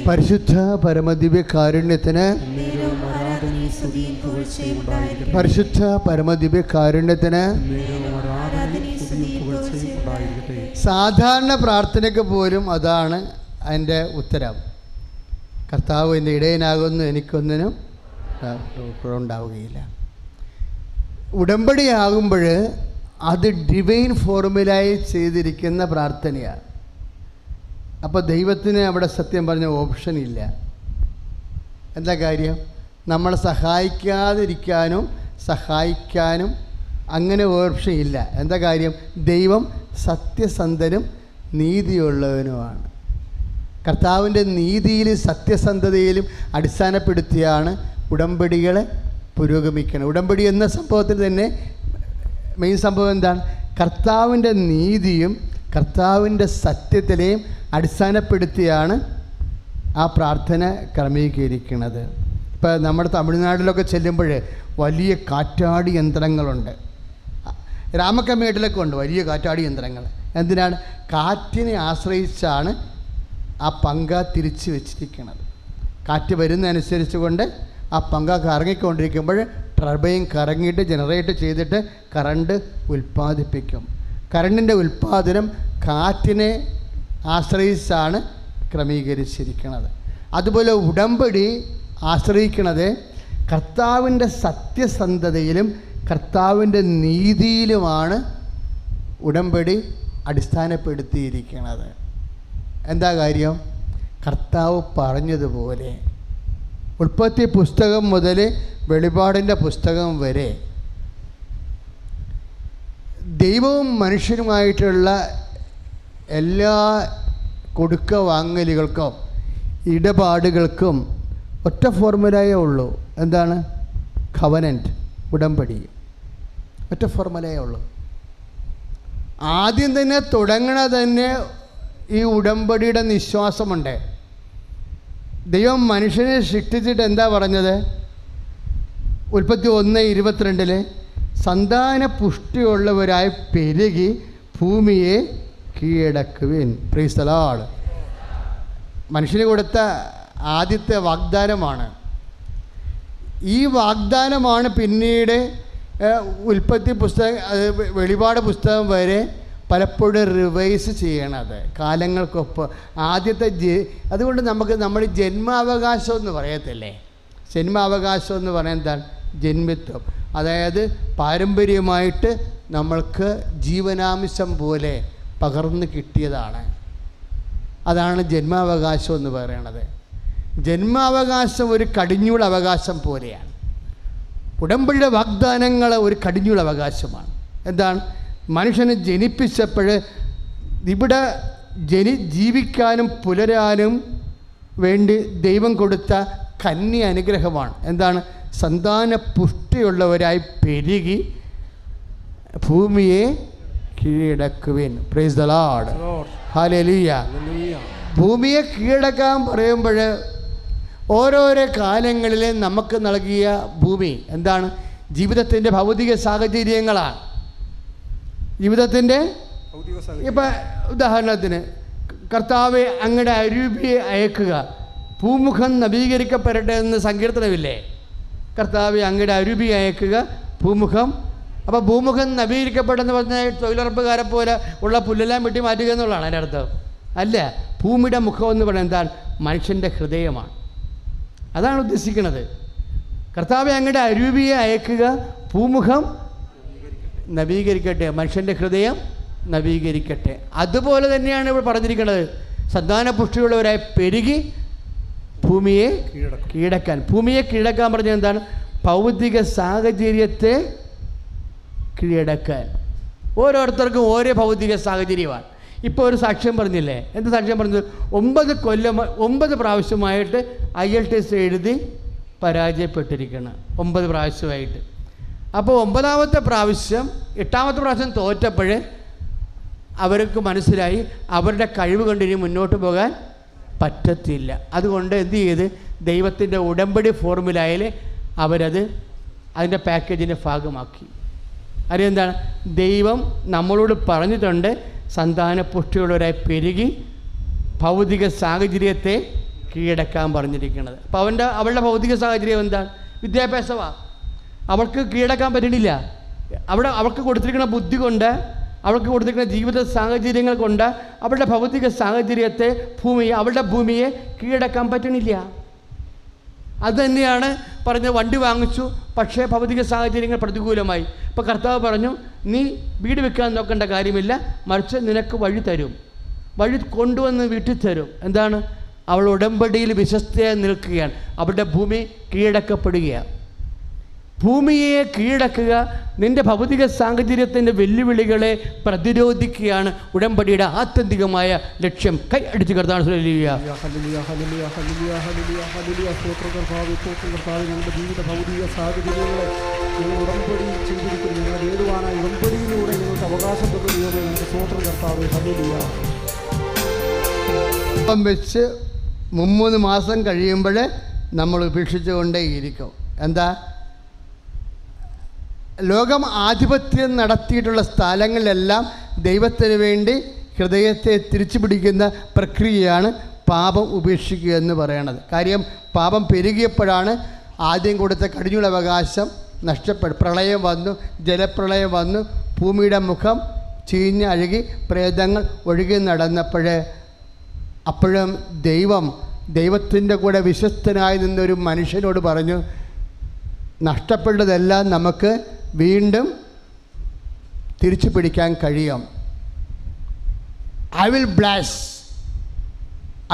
പരിശുദ്ധ പരമദിവ്യ കാരുണ്യത്തിന് പരിശുദ്ധ പരമദിവ്യ കാരുണ്യത്തിന് സാധാരണ പ്രാർത്ഥനയ്ക്ക് പോലും അതാണ് അതിൻ്റെ ഉത്തരം. കർത്താവ് എൻ്റെ ഇടയനാകുന്നു, എനിക്കൊന്നിനും ഉണ്ടാവുകയില്ല. ഉടമ്പടിയാകുമ്പോൾ അത് ഡിവൈൻ ഫോർമുലായി ചെയ്തിരിക്കുന്ന പ്രാർത്ഥനയാണ്. അപ്പോൾ ദൈവത്തിന് അവിടെ സത്യം പറഞ്ഞ ഓപ്ഷൻ ഇല്ല. എന്താ കാര്യം? നമ്മളെ സഹായിക്കാതിരിക്കാനും സഹായിക്കാനും അങ്ങനെ ഓപ്ഷൻ ഇല്ല. എന്താ കാര്യം? ദൈവം സത്യസന്ധനും നീതിയുള്ളവനുമാണ്. കർത്താവിൻ്റെ നീതിയിലും സത്യസന്ധതയിലും അടിസ്ഥാനപ്പെടുത്തിയാണ് ഉടമ്പടികളെ പുരോഗമിക്കണം. ഉടമ്പടി എന്ന സംഭവത്തിൽ തന്നെ മെയിൻ സംഭവം എന്താണ്? കർത്താവിൻ്റെ നീതിയും കർത്താവിൻ്റെ സത്യത്തിനെയും അടിസ്ഥാനപ്പെടുത്തിയാണ് ആ പ്രാർത്ഥന ക്രമീകരിക്കുന്നത്. ഇപ്പോൾ നമ്മുടെ തമിഴ്നാട്ടിലൊക്കെ ചെല്ലുമ്പോൾ വലിയ കാറ്റാടി യന്ത്രങ്ങളുണ്ട്. രാമക്കമ്മേട്ടിലൊക്കെ ഉണ്ട് വലിയ കാറ്റാടി യന്ത്രങ്ങൾ. എന്തിനാണ്? കാറ്റിനെ ആശ്രയിച്ചാണ് ആ പങ്ക തിരിച്ച് വെച്ചിരിക്കുന്നത്. കാറ്റ് വരുന്നതനുസരിച്ച് കൊണ്ട് ആ പങ്ക കറങ്ങിക്കൊണ്ടിരിക്കുമ്പോൾ ടർബൈൻ കറങ്ങിയിട്ട് ജനറേറ്റ് ചെയ്തിട്ട് കറണ്ട് ഉൽപ്പാദിപ്പിക്കും. കറണ്ടിൻ്റെ ഉൽപ്പാദനം കാറ്റിനെ ആശ്രയിച്ചാണ് ക്രമീകരിച്ചിരിക്കുന്നത്. അതുപോലെ ഉടമ്പടി ആശ്രയിക്കുന്നത് കർത്താവിൻ്റെ സത്യസന്ധതയിലും കർത്താവിൻ്റെ നീതിയിലുമാണ് ഉടമ്പടി അടിസ്ഥാനപ്പെടുത്തിയിരിക്കുന്നത്. എന്താ കാര്യം? കർത്താവ് പറഞ്ഞതുപോലെ ഉൽപ്പത്തി പുസ്തകം മുതൽ വെളിപാടിൻ്റെ പുസ്തകം വരെ ദൈവവും മനുഷ്യനുമായിട്ടുള്ള എല്ലാ കൊടുക്ക വാങ്ങലുകൾക്കും ഇടപാടുകൾക്കും ഒറ്റ ഫോർമുലയേ ഉള്ളൂ. എന്താണ്? കവനൻറ്റ്, ഉടമ്പടി. ഒറ്റ ഫോർമുലയേ ഉള്ളൂ. ആദ്യം തന്നെ തുടങ്ങണ തന്നെ ഈ ഉടമ്പടിയുടെ നിശ്വാസമുണ്ട്. ദൈവം മനുഷ്യനെ സൃഷ്ടിച്ചിട്ട് എന്താ പറഞ്ഞത്? ഉൽപ്പത്തി 1:22 സന്താന പുഷ്ടിയുള്ളവരായി പെരുകി ഭൂമിയെ കീഴടക്കുവിൻ. Praise the Lord. മനുഷ്യന് കൊടുത്ത ആദ്യത്തെ വാഗ്ദാനമാണ്. ഈ വാഗ്ദാനമാണ് പിന്നീട് ഉൽപ്പത്തി പുസ്തകം, വെളിപാട് പുസ്തകം വരെ പലപ്പോഴും റിവൈസ് ചെയ്യണത് കാലങ്ങൾക്കൊപ്പം. ആദ്യത്തെ അതുകൊണ്ട് നമ്മൾ ജന്മാവകാശം എന്ന് പറയത്തില്ലേ? ജന്മാവകാശം എന്ന് പറയാൻ എന്താണ്? ജന്മിത്വം. അതായത് പാരമ്പര്യമായിട്ട് നമ്മൾക്ക് ജീവനാംശം പോലെ പകർന്നു കിട്ടിയതാണ്. അതാണ് ജന്മാവകാശം എന്ന് പറയണത്. ജന്മാവകാശം ഒരു കടിഞ്ഞൂൽ അവകാശം പോലെയാണ്. ഉടമ്പടിയുടെ വാഗ്ദാനങ്ങൾ ഒരു കടിഞ്ഞൂൽ അവകാശമാണ്. എന്താണ്? മനുഷ്യനെ ജനിപ്പിച്ചപ്പോൾ ഇവിടെ ജീവിക്കാനും പുലരാനും വേണ്ടി ദൈവം കൊടുത്ത കന്യ അനുഗ്രഹമാണ്. എന്താണ്? സന്താന പുഷ്ടിയുള്ളവരായി പെരുകി ഭൂമിയെ കീഴടക്കുവിൻ. Praise the lord. ഹല്ലേലൂയ. ഭൂമിയെ കീഴടക്കാൻ പറയുമ്പോൾ ഓരോരോ കാലങ്ങളിൽ നമുക്ക് നൽകിയ ഭൂമി എന്താണ്? ജീവിതത്തിൻ്റെ ഭൗതിക സാഹചര്യങ്ങളാണ്. ജീവിതത്തിൻ്റെ ഇപ്പം ഉദാഹരണത്തിന് കർത്താവെ അങ്ങയുടെ അരൂപിയെ അയക്കുക, ഭൂമുഖം നവീകരിക്കപ്പെടട്ടെ എന്ന് സങ്കീർത്തനമില്ലേ? കർത്താവെ അങ്ങയുടെ അരൂപിയെ അയക്കുക, ഭൂമുഖം. അപ്പോൾ ഭൂമുഖം നവീകരിക്കപ്പെട്ടെന്ന് പറഞ്ഞാൽ തൊഴിലുറപ്പുകാരെ പോലെ ഉള്ള പുല്ലെല്ലാം വെട്ടി മാറ്റുക എന്നുള്ളതാണ് അതിൻ്റെ അർത്ഥം. അല്ല, ഭൂമിയുടെ മുഖം എന്ന് പറയുന്നത് എന്താണ്? മനുഷ്യൻ്റെ ഹൃദയമാണ്. അതാണ് ഉദ്ദേശിക്കുന്നത്. കർത്താവെ അങ്ങയുടെ അരൂപിയെ അയക്കുക, ഭൂമുഖം നവീകരിക്കട്ടെ, മനുഷ്യൻ്റെ ഹൃദയം നവീകരിക്കട്ടെ. അതുപോലെ തന്നെയാണ് ഇവിടെ പറഞ്ഞിരിക്കുന്നത്. സന്താന പുഷ്ടിയുള്ളവരായി പെരുകി ഭൂമിയെ കീഴടക്കാൻ. ഭൂമിയെ കീഴടക്കാൻ പറഞ്ഞത് എന്താണ്? ഭൗതിക സാഹചര്യത്തെ കീഴടക്കാൻ. ഓരോരുത്തർക്കും ഓരോ ഭൗതിക സാഹചര്യമാണ്. ഇപ്പോൾ ഒരു സാക്ഷ്യം പറഞ്ഞില്ലേ? എന്ത് സാക്ഷ്യം പറഞ്ഞത്? 9 പ്രാവശ്യമായിട്ട് IELTS എഴുതി പരാജയപ്പെട്ടിരിക്കണം. 9 പ്രാവശ്യമായിട്ട്. അപ്പോൾ 9ാമത്തെ പ്രാവശ്യം, 8ാമത്തെ പ്രാവശ്യം തോറ്റപ്പോൾ അവർക്ക് മനസ്സിലായി അവരുടെ കഴിവ് കൊണ്ട് ഇനി മുന്നോട്ട് പോകാൻ പറ്റത്തില്ല. അതുകൊണ്ട് എന്ത് ചെയ്ത് ദൈവത്തിൻ്റെ ഉടമ്പടി ഫോർമുലയിൽ അവരത് അതിൻ്റെ പാക്കേജിൻ്റെ ഭാഗമാക്കി. അതെന്താണ്? ദൈവം നമ്മളോട് പറഞ്ഞിട്ടുണ്ട്, സന്താന പുഷ്ടിയുള്ളവരായി പെരുകി ഭൗതിക സാഹചര്യത്തെ കീഴടക്കാൻ പറഞ്ഞിരിക്കുന്നത്. അപ്പോൾ അവളുടെ ഭൗതിക സാഹചര്യം എന്താണ്? വിദ്യാഭ്യാസമാണ്. അവൾക്ക് കീഴടക്കാൻ പറ്റണില്ല. അവൾക്ക് കൊടുത്തിരിക്കുന്ന ബുദ്ധി കൊണ്ട്, അവൾക്ക് കൊടുത്തിരിക്കുന്ന ജീവിത സാഹചര്യങ്ങൾ കൊണ്ട് അവളുടെ ഭൗതിക സാഹചര്യത്തെ, അവളുടെ ഭൂമിയെ കീഴടക്കാൻ പറ്റണില്ല. അതുതന്നെയാണ് പറഞ്ഞത്. വണ്ടി വാങ്ങിച്ചു, പക്ഷേ ഭൗതിക സാഹചര്യങ്ങൾ പ്രതികൂലമായി. ഇപ്പോൾ കർത്താവ് പറഞ്ഞു, നീ വീട് വെക്കാൻ നോക്കേണ്ട കാര്യമില്ല, മറിച്ച് നിനക്ക് വഴി തരും, വഴി കൊണ്ടുവന്ന് വീട്ടിൽ തരും. എന്താണ്? അവൾ ഉടമ്പടിയിൽ വിശ്വസ്തയായി നിൽക്കുകയാണ്. അവളുടെ ഭൂമി കീഴടക്കപ്പെടുകയാണ്. ഭൂമിയെ കീഴടക്കുക, നിൻ്റെ ഭൗതിക സാഹചര്യത്തിൻ്റെ വെല്ലുവിളികളെ പ്രതിരോധിക്കുകയാണ് ഉടമ്പടിയുടെ ആത്യന്തികമായ ലക്ഷ്യം. കൈ അടിച്ച് കർത്താവ് ഹല്ലേലൂയ. ഞങ്ങളുടെ ജീവിത ഭൗതിക സാഹചര്യങ്ങളെ ഞങ്ങൾ ഉടമ്പടി ചെയ്തിരിക്കുന്നു. ഞങ്ങൾ നേടുവാനായി ഉടമ്പടിയിലൂടെ ഞങ്ങൾക്ക് അവകാശപ്പെട്ട ഞങ്ങളുടെ സ്വതന്ത്ര കർത്താവ് ഹല്ലേലൂയ. വെച്ച് 3 മാസം കഴിയുമ്പോൾ നമ്മൾ ഉപേക്ഷിച്ചുകൊണ്ടേയിരിക്കും. എന്താ? ലോകം ആധിപത്യം നടത്തിയിട്ടുള്ള സ്ഥലങ്ങളിലെല്ലാം ദൈവത്തിന് വേണ്ടി ഹൃദയത്തെ തിരിച്ചു പിടിക്കുന്ന പ്രക്രിയയാണ് പാപം ഉപേക്ഷിക്കുക എന്ന് പറയണത്. കാര്യം പാപം പെരുകിയപ്പോഴാണ് ആദ്യം കൊടുത്ത കടിഞ്ഞൂൽ അവകാശം നഷ്ടപ്പെടും. പ്രളയം വന്നു, ജലപ്രളയം വന്നു, ഭൂമിയുടെ മുഖം ചീഞ്ഞ് അഴുകി, പ്രേതങ്ങൾ ഒഴുകി നടന്നപ്പോഴേ അപ്പോഴും ദൈവത്തിൻ്റെ കൂടെ വിശ്വസ്തനായി നിന്നൊരു മനുഷ്യനോട് പറഞ്ഞു, നഷ്ടപ്പെട്ടതെല്ലാം നമുക്ക് വീണ്ടും തിരിച്ചു പിടിക്കാൻ കഴിയും. I will bless,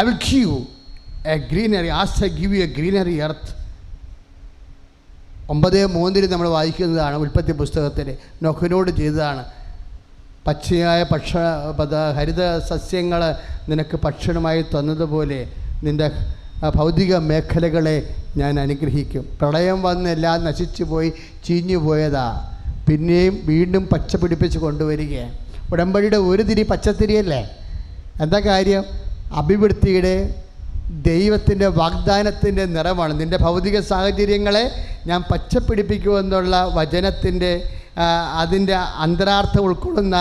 I will give you A greenery as I give you A greenery earth. 9:3 നമ്മൾ വായിക്കുന്നതാണ് ഉൽപ്പത്തി പുസ്തകത്തിൽ. നോഹിനോട് ചെയ്തതാണ്. പച്ചയായ ഹരിത സസ്യങ്ങൾ നിനക്ക് ഭക്ഷണമായി തന്നതുപോലെ നിൻ്റെ ഭൗതിക മേഖലകളെ ഞാൻ അനുഗ്രഹിക്കും. പ്രളയം വന്ന് എല്ലാം നശിച്ചു പോയി, ചീഞ്ഞു പോയതാ, പിന്നെയും വീണ്ടും പച്ച പിടിപ്പിച്ച് കൊണ്ടുവരികയാണ്. ഉടമ്പടിയുടെ ഒരു തിരി പച്ചത്തിരിയല്ലേ? എന്താ കാര്യം? അഭിവൃദ്ധിയുടെ ദൈവത്തിൻ്റെ വാഗ്ദാനത്തിൻ്റെ നിറമാണ്. നിൻ്റെ ഭൗതിക സാഹചര്യങ്ങളെ ഞാൻ പച്ചപ്പിടിപ്പിക്കുമെന്നുള്ള വചനത്തിൻ്റെ അതിൻ്റെ അന്തരാർത്ഥം ഉൾക്കൊള്ളുന്ന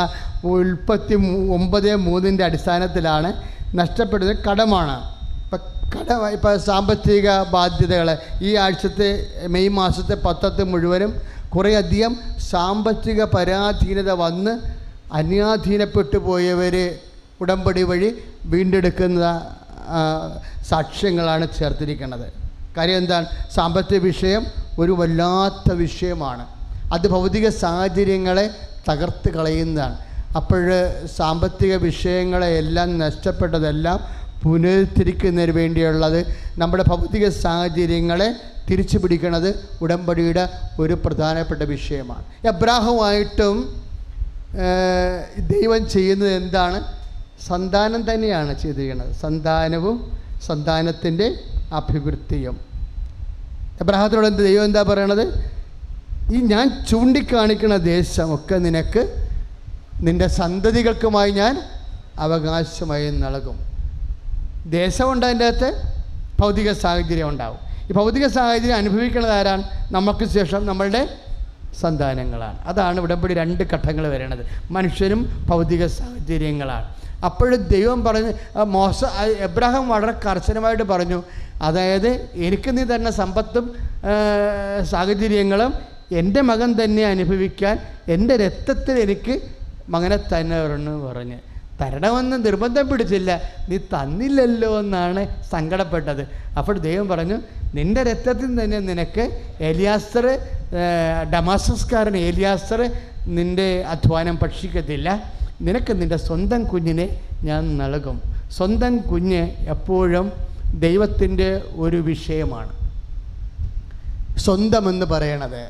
ഉൽപ്പത്തി 9:3 അടിസ്ഥാനത്തിലാണ്. നഷ്ടപ്പെടുന്നത് കടമാണ്. ഇപ്പോൾ സാമ്പത്തിക ബാധ്യതകൾ ഈ ആഴ്ചത്തെ മെയ് മാസത്തെ 10 മുഴുവനും കുറേയധികം സാമ്പത്തിക പരാധീനത വന്ന് അന്യാധീനപ്പെട്ടു പോയവർ ഉടമ്പടി വഴി വീണ്ടെടുക്കുന്ന സാക്ഷ്യങ്ങളാണ് ചേർത്തിരിക്കുന്നത്. കാര്യം എന്താണ്? സാമ്പത്തിക വിഷയം ഒരു വല്ലാത്ത വിഷയമാണ്. അത് ഭൗതിക സാഹചര്യങ്ങളെ തകർത്ത് കളയുന്നതാണ്. അപ്പോൾ സാമ്പത്തിക വിഷയങ്ങളെ എല്ലാം നഷ്ടപ്പെട്ടതെല്ലാം പുനരുദ്ധരിക്കുന്നതിന് വേണ്ടിയുള്ളത് നമ്മുടെ ഭൗതിക സാഹചര്യങ്ങളെ തിരിച്ചു പിടിക്കുന്നത് ഉടമ്പടിയുടെ ഒരു പ്രധാനപ്പെട്ട വിഷയമാണ്. എബ്രാഹുമായിട്ടും ദൈവം ചെയ്യുന്നത് എന്താണ്? സന്താനം തന്നെയാണ് ചെയ്തിരിക്കുന്നത്. സന്താനവും സന്താനത്തിൻ്റെ അഭിവൃദ്ധിയും. എബ്രാഹത്തിനോട് ദൈവം എന്താ പറയണത്? ഈ ഞാൻ ചൂണ്ടിക്കാണിക്കുന്ന ദേശമൊക്കെ നിനക്ക് നിൻ്റെ സന്തതികൾക്കുമായി ഞാൻ അവകാശമായി നൽകും. ദേശമുണ്ട്, അതിൻ്റെ അകത്ത് ഭൗതിക സാഹചര്യം ഉണ്ടാവും. ഈ ഭൗതിക സാഹചര്യം അനുഭവിക്കുന്നത് ആരാണ്? നമുക്ക് ശേഷം നമ്മളുടെ സന്താനങ്ങളാണ്. അതാണ് ഉടമ്പടി 2 ഘട്ടങ്ങൾ വരുന്നത്. മനുഷ്യനും ഭൗതിക സാഹചര്യങ്ങളാണ്. അപ്പോഴും ദൈവം പറഞ്ഞ് എബ്രാഹാം വളരെ കർശനമായിട്ട് പറഞ്ഞു, അതായത് എനിക്ക് നീ തരുന്ന സമ്പത്തും സാഹചര്യങ്ങളും എൻ്റെ മകൻ തന്നെ അനുഭവിക്കാൻ എൻ്റെ രക്തത്തിൽ എനിക്ക് മകനെ തന്നെ വരണമെന്ന് പറഞ്ഞ്. തരണമെന്ന് നിർബന്ധം പിടിച്ചില്ല, നീ തന്നില്ലല്ലോ എന്നാണ് സങ്കടപ്പെട്ടത്. അപ്പോൾ ദൈവം പറഞ്ഞു, നിൻ്റെ രക്തത്തിൽ തന്നെ നിനക്ക് എലിയാസർ, ഡമാസ്കസ്കാരൻ എലിയാസർ നിൻ്റെ അധ്വാനം ഭക്ഷിക്കത്തില്ല, നിനക്ക് നിൻ്റെ സ്വന്തം കുഞ്ഞിനെ ഞാൻ നൽകും. സ്വന്തം കുഞ്ഞ് എപ്പോഴും ദൈവത്തിൻ്റെ ഒരു വിഷയമാണ്, സ്വന്തമെന്ന് പറയണത്.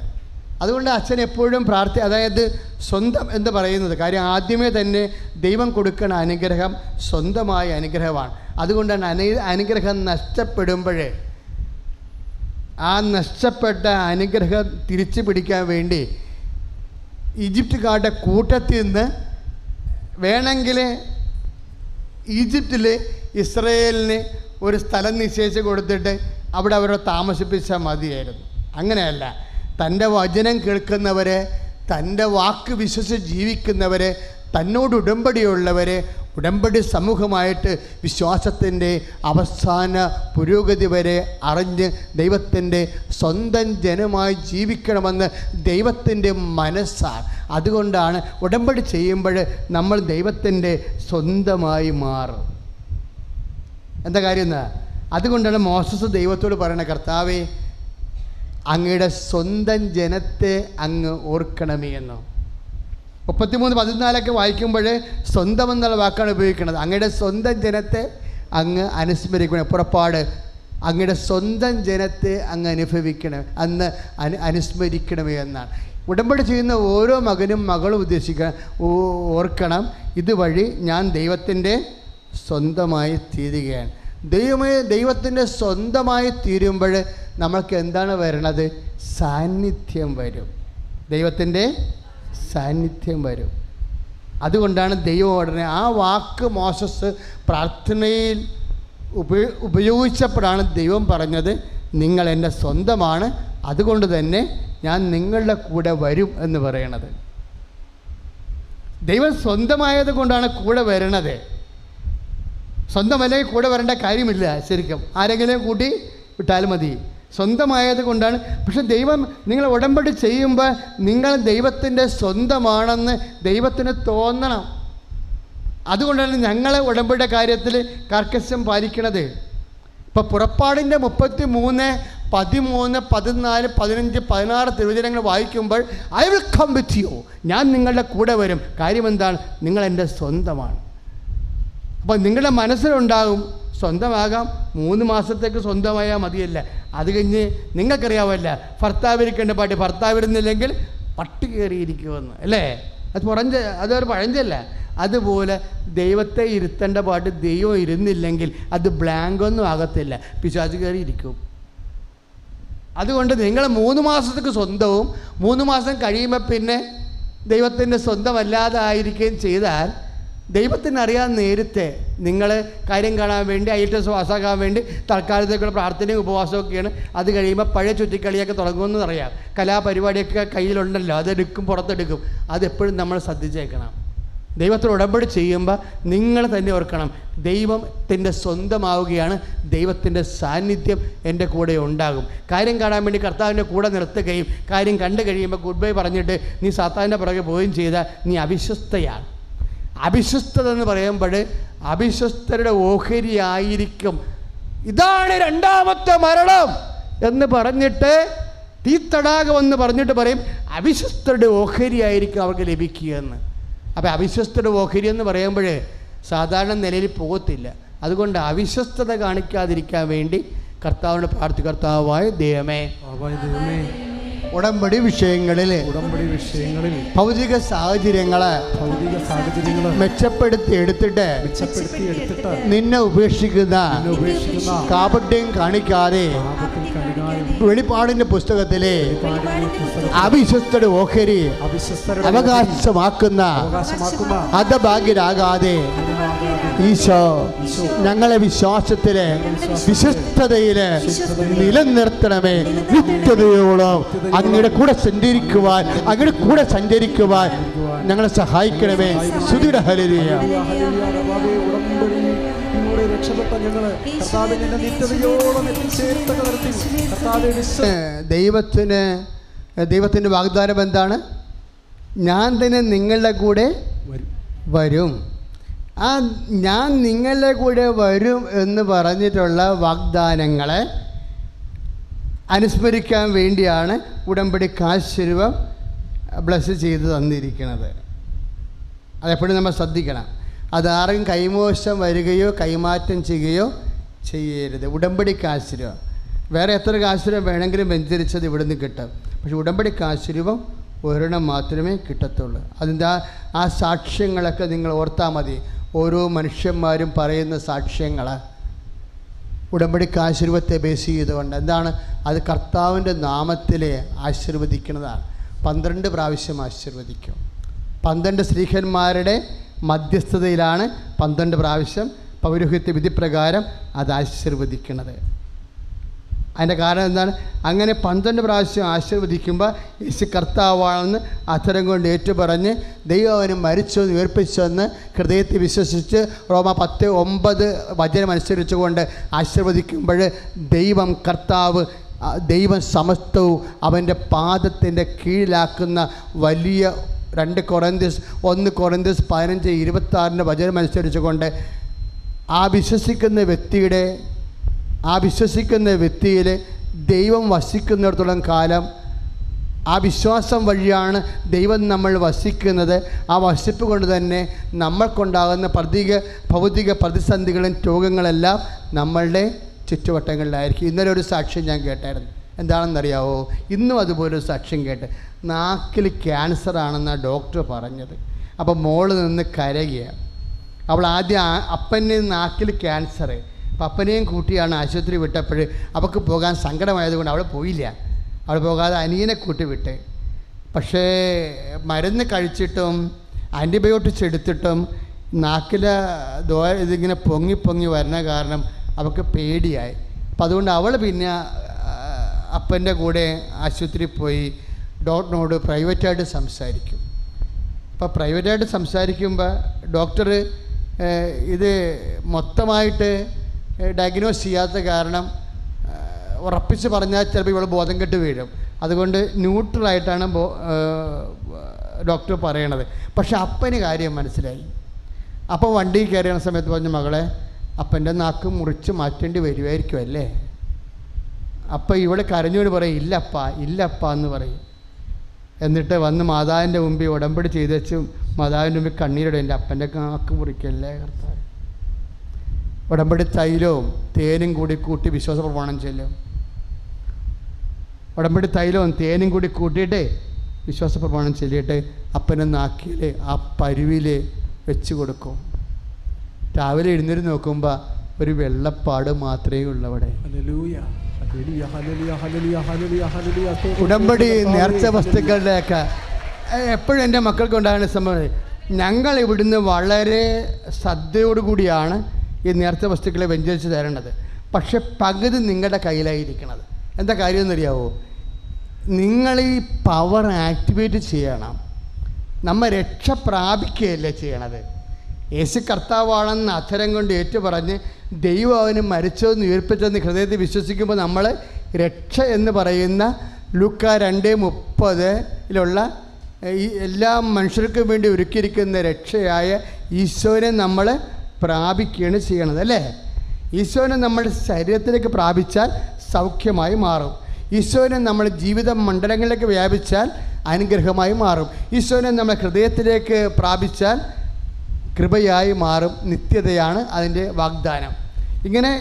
അതുകൊണ്ട് അച്ഛൻ എപ്പോഴും അതായത് സ്വന്തം എന്ന് പറയുന്നത് കാര്യം ആദ്യമേ തന്നെ ദൈവം കൊടുക്കുന്ന അനുഗ്രഹം സ്വന്തമായ അനുഗ്രഹമാണ്. അതുകൊണ്ടാണ് അനുഗ്രഹം നഷ്ടപ്പെടുമ്പോഴേ ആ നഷ്ടപ്പെട്ട അനുഗ്രഹം തിരിച്ചു പിടിക്കാൻ വേണ്ടി ഈജിപ്തുകാരുടെ കൂട്ടത്തിൽ നിന്ന് വേണമെങ്കിൽ ഈജിപ്തിൽ ഇസ്രയേലിന് ഒരു സ്ഥലം നിശ്ചയിച്ച് കൊടുത്തിട്ട് അവിടെ അവരെ താമസിപ്പിച്ചാൽ മതിയായിരുന്നു. അങ്ങനെയല്ല, തൻ്റെ വചനം കേൾക്കുന്നവരെ, തൻ്റെ വാക്ക് വിശ്വസിച്ച് ജീവിക്കുന്നവരെ, തന്നോട് ഉടമ്പടിയുള്ളവരെ ഉടമ്പടി സമൂഹമായിട്ട് വിശ്വാസത്തിൻ്റെ അവസാന പുരോഗതി വരെ അറിഞ്ഞ് ദൈവത്തിൻ്റെ സ്വന്തം ജനമായി ജീവിക്കണമെന്ന് ദൈവത്തിൻ്റെ മനസ്സാണ്. അതുകൊണ്ടാണ് ഉടമ്പടി ചെയ്യുമ്പോൾ നമ്മൾ ദൈവത്തിൻ്റെ സ്വന്തമായി മാറും. എന്താ കാര്യം എന്നാ? അതുകൊണ്ടാണ് മോശസ് ദൈവത്തോട് പറയുന്നത്, കർത്താവേ, അങ്ങയുടെ സ്വന്തം ജനത്തെ അങ്ങ് ഓർക്കണമേ എന്നോ. 33:14 വായിക്കുമ്പോൾ സ്വന്തം എന്നുള്ള വാക്കാണ് ഉപയോഗിക്കുന്നത്. അങ്ങയുടെ സ്വന്തം ജനത്തെ അങ്ങ് അനുസ്മരിക്കണം. പുറപ്പാട്, അങ്ങയുടെ സ്വന്തം ജനത്തെ അങ്ങ് അനുഭവിക്കണം, അന്ന് അനുസ്മരിക്കണമേ എന്നാണ്. ഉടമ്പടി ചെയ്യുന്ന ഓരോ മകനും മകളും ഓർക്കണം, ഇതുവഴി ഞാൻ ദൈവത്തിൻ്റെ സ്വന്തമായി തീരുകയാണ്. ദൈവത്തിൻ്റെ സ്വന്തമായി തീരുമ്പോൾ നമ്മൾക്ക് എന്താണ് വരണത്? സാന്നിധ്യം വരും, ദൈവത്തിൻ്റെ സാന്നിധ്യം വരും. അതുകൊണ്ടാണ് ദൈവം ഉടനെ ആ വാക്ക് മോശസ് പ്രാർത്ഥനയിൽ ഉപയോഗിച്ചപ്പോഴാണ് ദൈവം പറഞ്ഞത്, നിങ്ങൾ എൻ്റെ സ്വന്തമാണ്, അതുകൊണ്ട് തന്നെ ഞാൻ നിങ്ങളുടെ കൂടെ വരും എന്ന് പറയണത്. ദൈവം സ്വന്തമായത് കൊണ്ടാണ് കൂടെ വരണത്. സ്വന്തമല്ലെങ്കിൽ കൂടെ വരേണ്ട കാര്യമില്ല. ശരിക്കും ആരെങ്കിലും കൂട്ടി വിട്ടാൽ മതി. സ്വന്തമായത് കൊണ്ടാണ്. പക്ഷെ ദൈവം നിങ്ങൾ ഉടമ്പടി ചെയ്യുമ്പോൾ നിങ്ങൾ ദൈവത്തിൻ്റെ സ്വന്തമാണെന്ന് ദൈവത്തിന് തോന്നണം. അതുകൊണ്ടാണ് ഞങ്ങൾ ഉടമ്പടിയുടെ കാര്യത്തിൽ കർക്കശം പാലിക്കണത്. ഇപ്പോൾ പുറപ്പാടിൻ്റെ 33, 13, 14, 15, 16 തിരുവചനങ്ങൾ വായിക്കുമ്പോൾ I will come with you, ഞാൻ നിങ്ങളുടെ കൂടെ വരും. കാര്യം എന്താണ്? നിങ്ങൾ എൻ്റെ സ്വന്തമാണ്. അപ്പോൾ നിങ്ങളുടെ മനസ്സിലുണ്ടാകും സ്വന്തമാകാം. 3 മാസത്തേക്ക് സ്വന്തമായാൽ മതിയല്ല, അത് കഴിഞ്ഞ് നിങ്ങൾക്കറിയാമല്ല ഭർത്താവിരിക്കേണ്ട പാട്ട്, ഭർത്താവിരുന്നില്ലെങ്കിൽ പട്ടി കയറിയിരിക്കുമെന്ന് അല്ലേ? അതൊരു പഴഞ്ചല്ല. അതുപോലെ ദൈവത്തെ ഇരുത്തേണ്ട പാട്ട് ദൈവം ഇരുന്നില്ലെങ്കിൽ അത് ബ്ലാങ്കൊന്നും ആകത്തില്ല, പിശാച് കയറിയിരിക്കും. അതുകൊണ്ട് നിങ്ങൾ 3 മാസത്തേക്ക് സ്വന്തവും 3 മാസം കഴിയുമ്പോൾ പിന്നെ ദൈവത്തിൻ്റെ സ്വന്തമല്ലാതെ ആയിരിക്കുകയും ചെയ്താൽ ദൈവത്തിനറിയാൻ നേരത്തെ നിങ്ങൾ കാര്യം കാണാൻ വേണ്ടി IELTS പാസ്സാക്കാൻ വേണ്ടി തൽക്കാലത്തേക്കുള്ള പ്രാർത്ഥനയും ഉപവാസമൊക്കെയാണ്. അത് കഴിയുമ്പോൾ പഴയ ചുറ്റിക്കളിയൊക്കെ തുടങ്ങുമെന്ന് അറിയാം. കലാപരിപാടിയൊക്കെ കയ്യിലുണ്ടല്ലോ, അതെടുക്കും, പുറത്തെടുക്കും. അതെപ്പോഴും നമ്മൾ ശ്രദ്ധിച്ചേക്കണം. ദൈവത്തോട് ഉടമ്പടി ചെയ്യുമ്പോൾ നിങ്ങൾ തന്നെ ഓർക്കണം, ദൈവത്തിൻ്റെ സ്വന്തമാവുകയാണ്, ദൈവത്തിൻ്റെ സാന്നിധ്യം എൻ്റെ കൂടെ ഉണ്ടാകും. കാര്യം കാണാൻ വേണ്ടി കർത്താവിൻ്റെ കൂടെ നിർത്തുകയും കാര്യം കണ്ടു കഴിയുമ്പോൾ ഗുഡ് ബൈ പറഞ്ഞിട്ട് നീ സാത്താൻ്റെ പുറകെ പോവുകയും ചെയ്താൽ നീ അവിശ്വസ്തയാണ്. അവിശ്വസ്തത എന്ന് പറയുമ്പോൾ അവിശ്വസ്തരുടെ ഓഹരിയായിരിക്കും. ഇതാണ് 2ാമത്തെ മരണം എന്ന് പറഞ്ഞിട്ട് തീത്തടാകം എന്ന് പറഞ്ഞിട്ട് പറയും അവിശ്വസ്തരുടെ ഓഹരിയായിരിക്കും അവർക്ക് ലഭിക്കുകയെന്ന്. അപ്പോൾ അവിശ്വസ്തരുടെ ഓഹരി എന്ന് പറയുമ്പോൾ സാധാരണ നിലയിൽ പോകത്തില്ല. അതുകൊണ്ട് അവിശ്വസ്തത കാണിക്കാതിരിക്കാൻ വേണ്ടി കർത്താവിനോട് പ്രാർത്ഥിക്കുക, കർത്താവായ ദൈവമേ, ഉടമ്പടി വിഷയങ്ങളിൽ ഭൗതിക സാഹചര്യങ്ങളെ മെച്ചപ്പെടുത്തി എടുത്തിട്ട് നിന്നെ ഉപേക്ഷിക്കുന്ന കാപട്യം കാണിക്കാതെ വെളിപ്പാടിന്റെ പുസ്തകത്തിലെ അവിശ്വസ്തയുടെ ഓഹരി അവകാശമാക്കുന്ന ഹതഭാഗ്യരാകാതെ ഈശോ ഞങ്ങളെ വിശ്വാസത്തിലെ വിശ്വസ്തതയില് നിലനിർത്തണമേ. നിത്യതയോളം അങ്ങയുടെ കൂടെ സഞ്ചരിക്കുവാൻ ഞങ്ങളെ സഹായിക്കണമേ. സ്തുതിയുടെ ഹല്ലേലൂയ. ദൈവത്തിൻ്റെ വാഗ്ദാനം എന്താണ്? ഞാൻ തന്നെ നിങ്ങളുടെ കൂടെ വരും. ആ ഞാൻ നിങ്ങളുടെ കൂടെ വരും എന്ന് പറഞ്ഞിട്ടുള്ള വാഗ്ദാനങ്ങളെ അനുസ്മരിക്കാൻ വേണ്ടിയാണ് ഉടമ്പടി കാശുരൂപം ബ്ലസ് ചെയ്ത് തന്നിരിക്കുന്നത്. അതെപ്പോഴും നമ്മൾ ശ്രദ്ധിക്കണം. അതാരും കൈമോശം വരികയോ കൈമാറ്റം ചെയ്യുകയോ ചെയ്യരുത്. ഉടമ്പടി കാശുരൂപം വേറെ എത്ര കാശുരൂപം വേണമെങ്കിലും വ്യഞ്ചരിച്ചത് ഇവിടുന്ന് കിട്ടും. പക്ഷെ ഉടമ്പടി കാശുരൂപം ഒരെണ്ണം മാത്രമേ കിട്ടത്തുള്ളൂ. അതിൻ്റെ ആ സാക്ഷ്യങ്ങളൊക്കെ നിങ്ങൾ ഓർത്താൽ മതി. ഓരോ മനുഷ്യന്മാരും പറയുന്ന സാക്ഷ്യങ്ങൾ ഉടമ്പടി ആശീർവത്തെ ബേസ് ചെയ്തുകൊണ്ട് എന്താണ് അത്? കർത്താവിൻ്റെ നാമത്തിൽ ആശീർവദിക്കുന്നതാണ്. 12 പ്രാവശ്യം ആശീർവദിക്കും. 12 സ്ത്രീഹന്മാരുടെ മധ്യസ്ഥതയിലാണ് 12 പ്രാവശ്യം പൗരോഹിത്യ വിധിപ്രകാരം അത് ആശീർവദിക്കുന്നത്. അതിൻ്റെ കാരണം എന്താണ്? അങ്ങനെ 12 പ്രാവശ്യം ആശീർവദിക്കുമ്പോൾ യേശു കർത്താവാണെന്ന് അധരം കൊണ്ട് ഏറ്റുപറഞ്ഞ് ദൈവം അവന് മരിച്ചെന്ന് ഉയർപ്പിച്ചെന്ന് ഹൃദയത്തിൽ വിശ്വസിച്ച് റോമ 10:9 വചനം അനുസരിച്ചുകൊണ്ട് ആശീർവദിക്കുമ്പോൾ ദൈവം കർത്താവ്, ദൈവം സമസ്തവും അവൻ്റെ പാദത്തിൻ്റെ കീഴിലാക്കുന്ന വലിയ 1 കൊറിന്ത്യസ് 15:26 വചനം അനുസരിച്ചുകൊണ്ട് ആ വിശ്വസിക്കുന്ന വ്യക്തിയിൽ ദൈവം വസിക്കുന്നിടത്തോളം കാലം ആ വിശ്വാസം വഴിയാണ് ദൈവം നമ്മൾ വസിക്കുന്നത്. ആ വസിപ്പ് കൊണ്ട് തന്നെ നമ്മൾക്കുണ്ടാകുന്ന ഭൗതിക പ്രതിസന്ധികളും രോഗങ്ങളെല്ലാം നമ്മളുടെ ചുറ്റുവട്ടങ്ങളിലായിരിക്കും. ഇന്നലെ ഒരു സാക്ഷ്യം ഞാൻ കേട്ടായിരുന്നു. എന്താണെന്നറിയാവോ? ഇന്നും അതുപോലൊരു സാക്ഷ്യം കേട്ട്, നാക്കിൽ ക്യാൻസറാണെന്നാണ് ഡോക്ടർ പറഞ്ഞത്. അപ്പോൾ മോള് നിന്ന് കരയുക. അവൾ ആദ്യം അപ്പൻ്റെ നാക്കിൽ ക്യാൻസർ, അപ്പം അപ്പനെയും കൂട്ടിയാണ് ആശുപത്രി വിട്ടപ്പോൾ അവൾക്ക് പോകാൻ സങ്കടമായതുകൊണ്ട് അവൾ പോയില്ല. അവൾ പോകാതെ അനിയനെ കൂട്ടി വിട്ട്. പക്ഷേ മരുന്ന് കഴിച്ചിട്ടും ആൻറ്റിബയോട്ടിക്സ് എടുത്തിട്ടും നാക്കിലെ ഇതിങ്ങനെ പൊങ്ങി വരുന്ന കാരണം അവൾക്ക് പേടിയായി. അപ്പം അതുകൊണ്ട് അവൾ പിന്നെ അപ്പൻ്റെ കൂടെ ആശുപത്രി പോയി ഡോക്ടറിനോട് പ്രൈവറ്റായിട്ട് സംസാരിക്കും. അപ്പോൾ പ്രൈവറ്റായിട്ട് സംസാരിക്കുമ്പോൾ ഡോക്ടർ ഇത് മൊത്തമായിട്ട് ഡയഗ്നോസ് ചെയ്യാത്ത കാരണം ഉറപ്പിച്ച് പറഞ്ഞാൽ ചിലപ്പോൾ ഇവൾ ബോധം കെട്ട് വീഴും. അതുകൊണ്ട് ന്യൂട്രലായിട്ടാണ് ഡോക്ടർ പറയണത്. പക്ഷെ അപ്പന് കാര്യം മനസ്സിലായി. അപ്പോൾ വണ്ടി കയറിയ സമയത്ത് പറഞ്ഞു, മകളെ അപ്പൻ്റെ നാക്ക് മുറിച്ച് മാറ്റേണ്ടി വരുമായിരിക്കും അല്ലേ? അപ്പം ഇവിടെ കരഞ്ഞുകൊണ്ട് പറയും, ഇല്ലപ്പ എന്ന് പറയും. എന്നിട്ട് വന്ന് മാതാവിൻ്റെ മുമ്പിൽ ഉടമ്പടി ചെയ്ത് വെച്ചും മാതാവിൻ്റെ മുമ്പിൽ കണ്ണീരോടെ എൻ്റെ അപ്പൻ്റെ നാക്ക് മുറിക്കല്ലേ കർത്താവ്. ഉടമ്പടി തൈലവും തേനും കൂടി കൂട്ടി വിശ്വാസ പ്രമാണം ചെല്ലും. ഉടമ്പടി തൈലവും തേനും കൂടി കൂട്ടിയിട്ട് വിശ്വാസ പ്രമാണം ചൊല്ലിയിട്ട് അപ്പനെ നാക്കിൽ ആ പരുവിൽ വെച്ച് കൊടുക്കും. രാവിലെ എഴുന്നേറ്റ് നോക്കുമ്പോൾ ഒരു വെള്ളപ്പാട് മാത്രമേ ഉള്ളൂ അവിടെ. ഉടമ്പടി നേർച്ച വസ്തുക്കളുടെയൊക്കെ എപ്പോഴും എൻ്റെ മക്കൾക്ക് ഉണ്ടാകുന്ന സംഭവം, ഞങ്ങൾ ഇവിടുന്ന് വളരെ ശ്രദ്ധയോടുകൂടിയാണ് ഈ നേർച്ച വസ്തുക്കളെ വ്യഞ്ചരിച്ച് തരേണ്ടത്. പക്ഷെ പകുതി നിങ്ങളുടെ കയ്യിലായിരിക്കണത്. എന്താ കാര്യം എന്നറിയാവോ? നിങ്ങൾ ഈ പവർ ആക്ടിവേറ്റ് ചെയ്യണം. നമ്മൾ രക്ഷ പ്രാപിക്കുകയല്ലേ ചെയ്യണത്. യേശു കർത്താവാണെന്ന് അധരം കൊണ്ട് ഏറ്റുപറഞ്ഞ് ദൈവം അവന് മരിച്ചതെന്ന് ഉയർപ്പിച്ചെന്ന് ഹൃദയത്തിൽ വിശ്വസിക്കുമ്പോൾ നമ്മൾ രക്ഷ എന്ന് പറയുന്ന ലൂക്ക 2:30 ഈ എല്ലാ മനുഷ്യർക്കും വേണ്ടി ഒരുക്കിയിരിക്കുന്ന രക്ഷയായ ഈശോനെ നമ്മൾ പ്രാപിക്കുകയാണ് ചെയ്യണത് അല്ലേ? ഈശോനെ നമ്മുടെ ശരീരത്തിലേക്ക് പ്രാപിച്ചാൽ സൗഖ്യമായി മാറും. ഈശോനെ നമ്മുടെ ജീവിത മണ്ഡലങ്ങളിലേക്ക് വ്യാപിച്ചാൽ അനുഗ്രഹമായി മാറും. ഈശോനെ നമ്മുടെ ഹൃദയത്തിലേക്ക് പ്രാപിച്ചാൽ കൃപയായി മാറും. നിത്യതയാണ് അതിൻ്റെ വാഗ്ദാനം. ഇങ്ങനെ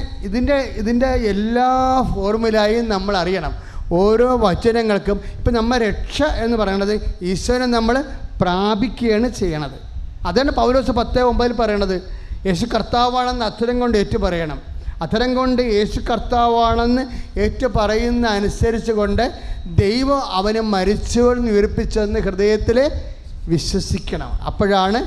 ഇതിൻ്റെ എല്ലാ ഫോർമുലയും നമ്മൾ അറിയണം. ഓരോ വചനങ്ങൾക്കും ഇപ്പം നമ്മൾ രക്ഷ എന്ന് പറയുന്നത് ഈശോനെ നമ്മൾ പ്രാപിക്കുകയാണ് ചെയ്യണത്. അതാണ് പൗലോസ് 10:9 പറയണത്. യേശു കർത്താവാണെന്ന് അധരം കൊണ്ട് ഏറ്റു പറയണം. അധരം കൊണ്ട് യേശു കർത്താവാണെന്ന് ഏറ്റു പറയുന്ന അനുസരിച്ച് കൊണ്ട് ദൈവം അവനെ മരിച്ചവരെന്ന് ഉയർപ്പിച്ചെന്ന് ഹൃദയത്തിൽ വിശ്വസിക്കണം. അപ്പോഴാണ്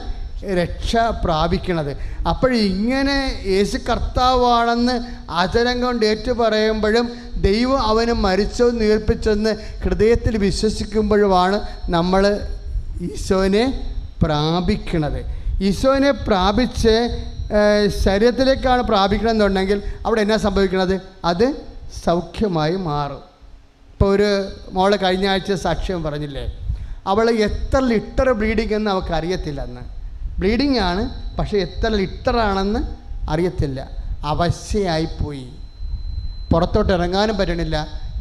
രക്ഷ പ്രാപിക്കണത്. അപ്പോഴിങ്ങനെ യേശു കർത്താവാണെന്ന് അധരം കൊണ്ട് ഏറ്റു പറയുമ്പോഴും ദൈവം അവന് മരിച്ചെന്ന് ഉയർപ്പിച്ചെന്ന് ഹൃദയത്തിൽ വിശ്വസിക്കുമ്പോഴുമാണ് നമ്മൾ ഈശോനെ പ്രാപിക്കണത്. ഈശോനെ പ്രാപിച്ച് ശരീരത്തിലേക്കാണ് പ്രാപിക്കണമെന്നുണ്ടെങ്കിൽ അവിടെ എന്നാ സംഭവിക്കണത്? അത് സൗഖ്യമായി മാറും. ഇപ്പോൾ ഒരു മോള് കഴിഞ്ഞ ആഴ്ച സാക്ഷ്യം പറഞ്ഞില്ലേ, അവൾ എത്ര ലിറ്റർ ബ്ലീഡിങ് എന്ന് അവൾക്ക് അറിയത്തില്ല. അന്ന് ബ്ലീഡിങ് ആണ്, പക്ഷേ എത്ര ലിറ്ററാണെന്ന് അറിയത്തില്ല. അവശയായിപ്പോയി. പുറത്തോട്ട് ഇറങ്ങാനും പറ്റണില്ല.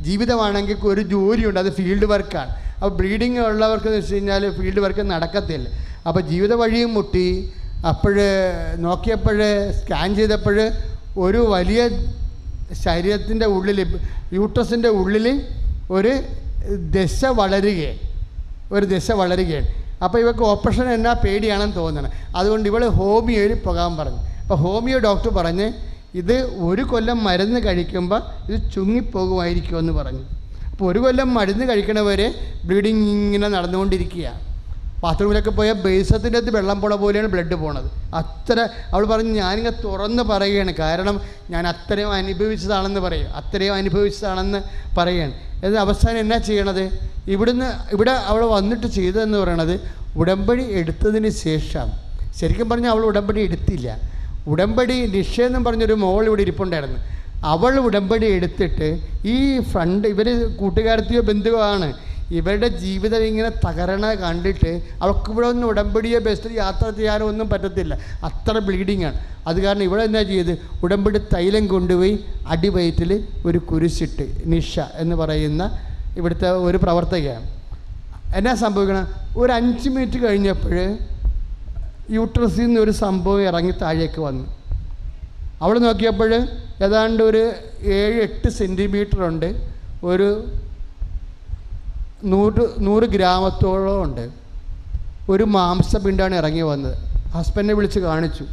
ജീവിതമാണെങ്കിൽ ഒരു ജോലിയുണ്ട്, അത് ഫീൽഡ് വർക്കാണ്. അപ്പോൾ ബ്ലീഡിങ് ഉള്ളവർക്കെന്ന് വെച്ച് കഴിഞ്ഞാൽ ഫീൽഡ് വർക്ക് നടക്കത്തില്ല. അപ്പോൾ ജീവിത വഴിയും മുട്ടി. നോക്കിയപ്പോൾ സ്കാൻ ചെയ്തപ്പോൾ ഒരു വലിയ ശരീരത്തിൻ്റെ ഉള്ളിൽ, യൂട്രസിൻ്റെ ഉള്ളിൽ ഒരു ദശ വളരുകയാണ്. അപ്പോൾ ഇവർക്ക് ഓപ്പറേഷൻ എന്നാ പേടിയാണെന്ന് തോന്നണം. അതുകൊണ്ട് ഇവൾ ഹോമിയോയിൽ പോകാൻ പറഞ്ഞു. അപ്പോൾ ഹോമിയോ ഡോക്ടർ പറഞ്ഞ് ഇത് 1 കൊല്ലം മരുന്ന് കഴിക്കുമ്പോൾ ഇത് ചുങ്ങിപ്പോകുമായിരിക്കുമെന്ന് പറഞ്ഞു. അപ്പോൾ 1 കൊല്ലം മരുന്ന് കഴിക്കണവരെ ബ്ലീഡിങ് ഇങ്ങനെ നടന്നുകൊണ്ടിരിക്കുക. ബാത്റൂമിലൊക്കെ പോയാൽ ബേസത്തിൻ്റെ അകത്ത് വെള്ളം പോണ പോലെയാണ് ബ്ലഡ് പോണത്. അത്ര അവൾ പറഞ്ഞു, ഞാനിങ്ങനെ തുറന്ന് പറയുകയാണ്, കാരണം ഞാൻ അത്രയും അനുഭവിച്ചതാണെന്ന് പറയുകയാണ്. എന്നിട്ട് അവസാനം എന്നാ ചെയ്യണത്, ഇവിടെ അവൾ വന്നിട്ട് ചെയ്തതെന്ന് പറയണത്, ഉടമ്പടി എടുത്തതിന് ശേഷം, ശരിക്കും പറഞ്ഞാൽ അവൾ ഉടമ്പടി എടുത്തില്ല. ഉടമ്പടി നിഷേധം പറഞ്ഞൊരു മോൾ ഇവിടെ ഇരിപ്പുണ്ടായിരുന്നു. അവൾ ഉടമ്പടി എടുത്തിട്ട് ഇവർ കൂട്ടുകാരത്തിയോ ബന്ധുവോ ആണ്, ഇവരുടെ ജീവിതം ഇങ്ങനെ തകരണ കണ്ടിട്ട് അവൾക്ക് ഇവിടെ ഒന്നും ഉടമ്പടിയോ ബസ്സിൽ യാത്ര ചെയ്യാനോ ഒന്നും പറ്റത്തില്ല, അത്ര ബ്ലീഡിങ്ങാണ്. അത് കാരണം ഇവിടെ എന്നാ ചെയ്ത്, ഉടമ്പടി തൈലം കൊണ്ടുപോയി അടിവയറ്റിൽ ഒരു കുരിശിട്ട്. നിഷ എന്ന് പറയുന്ന ഇവിടുത്തെ ഒരു പ്രവർത്തകയാണ്. എന്നാ സംഭവിക്കണം, ഒരു 5 മിനിറ്റ് കഴിഞ്ഞപ്പോൾ യൂട്രസിൽ നിന്ന് ഒരു സംഭവം ഇറങ്ങി താഴേക്ക് വന്നു. അവൾ നോക്കിയപ്പോൾ ഏതാണ്ട് ഒരു 7-8 സെൻറ്റിമീറ്റർ ഉണ്ട്, ഒരു 100 ഗ്രാമത്തോളം ഉണ്ട്. ഒരു മാംസപിണ്ടാണ് ഇറങ്ങി വന്നത്. ഹസ്ബൻഡിനെ വിളിച്ച് കാണിച്ചു.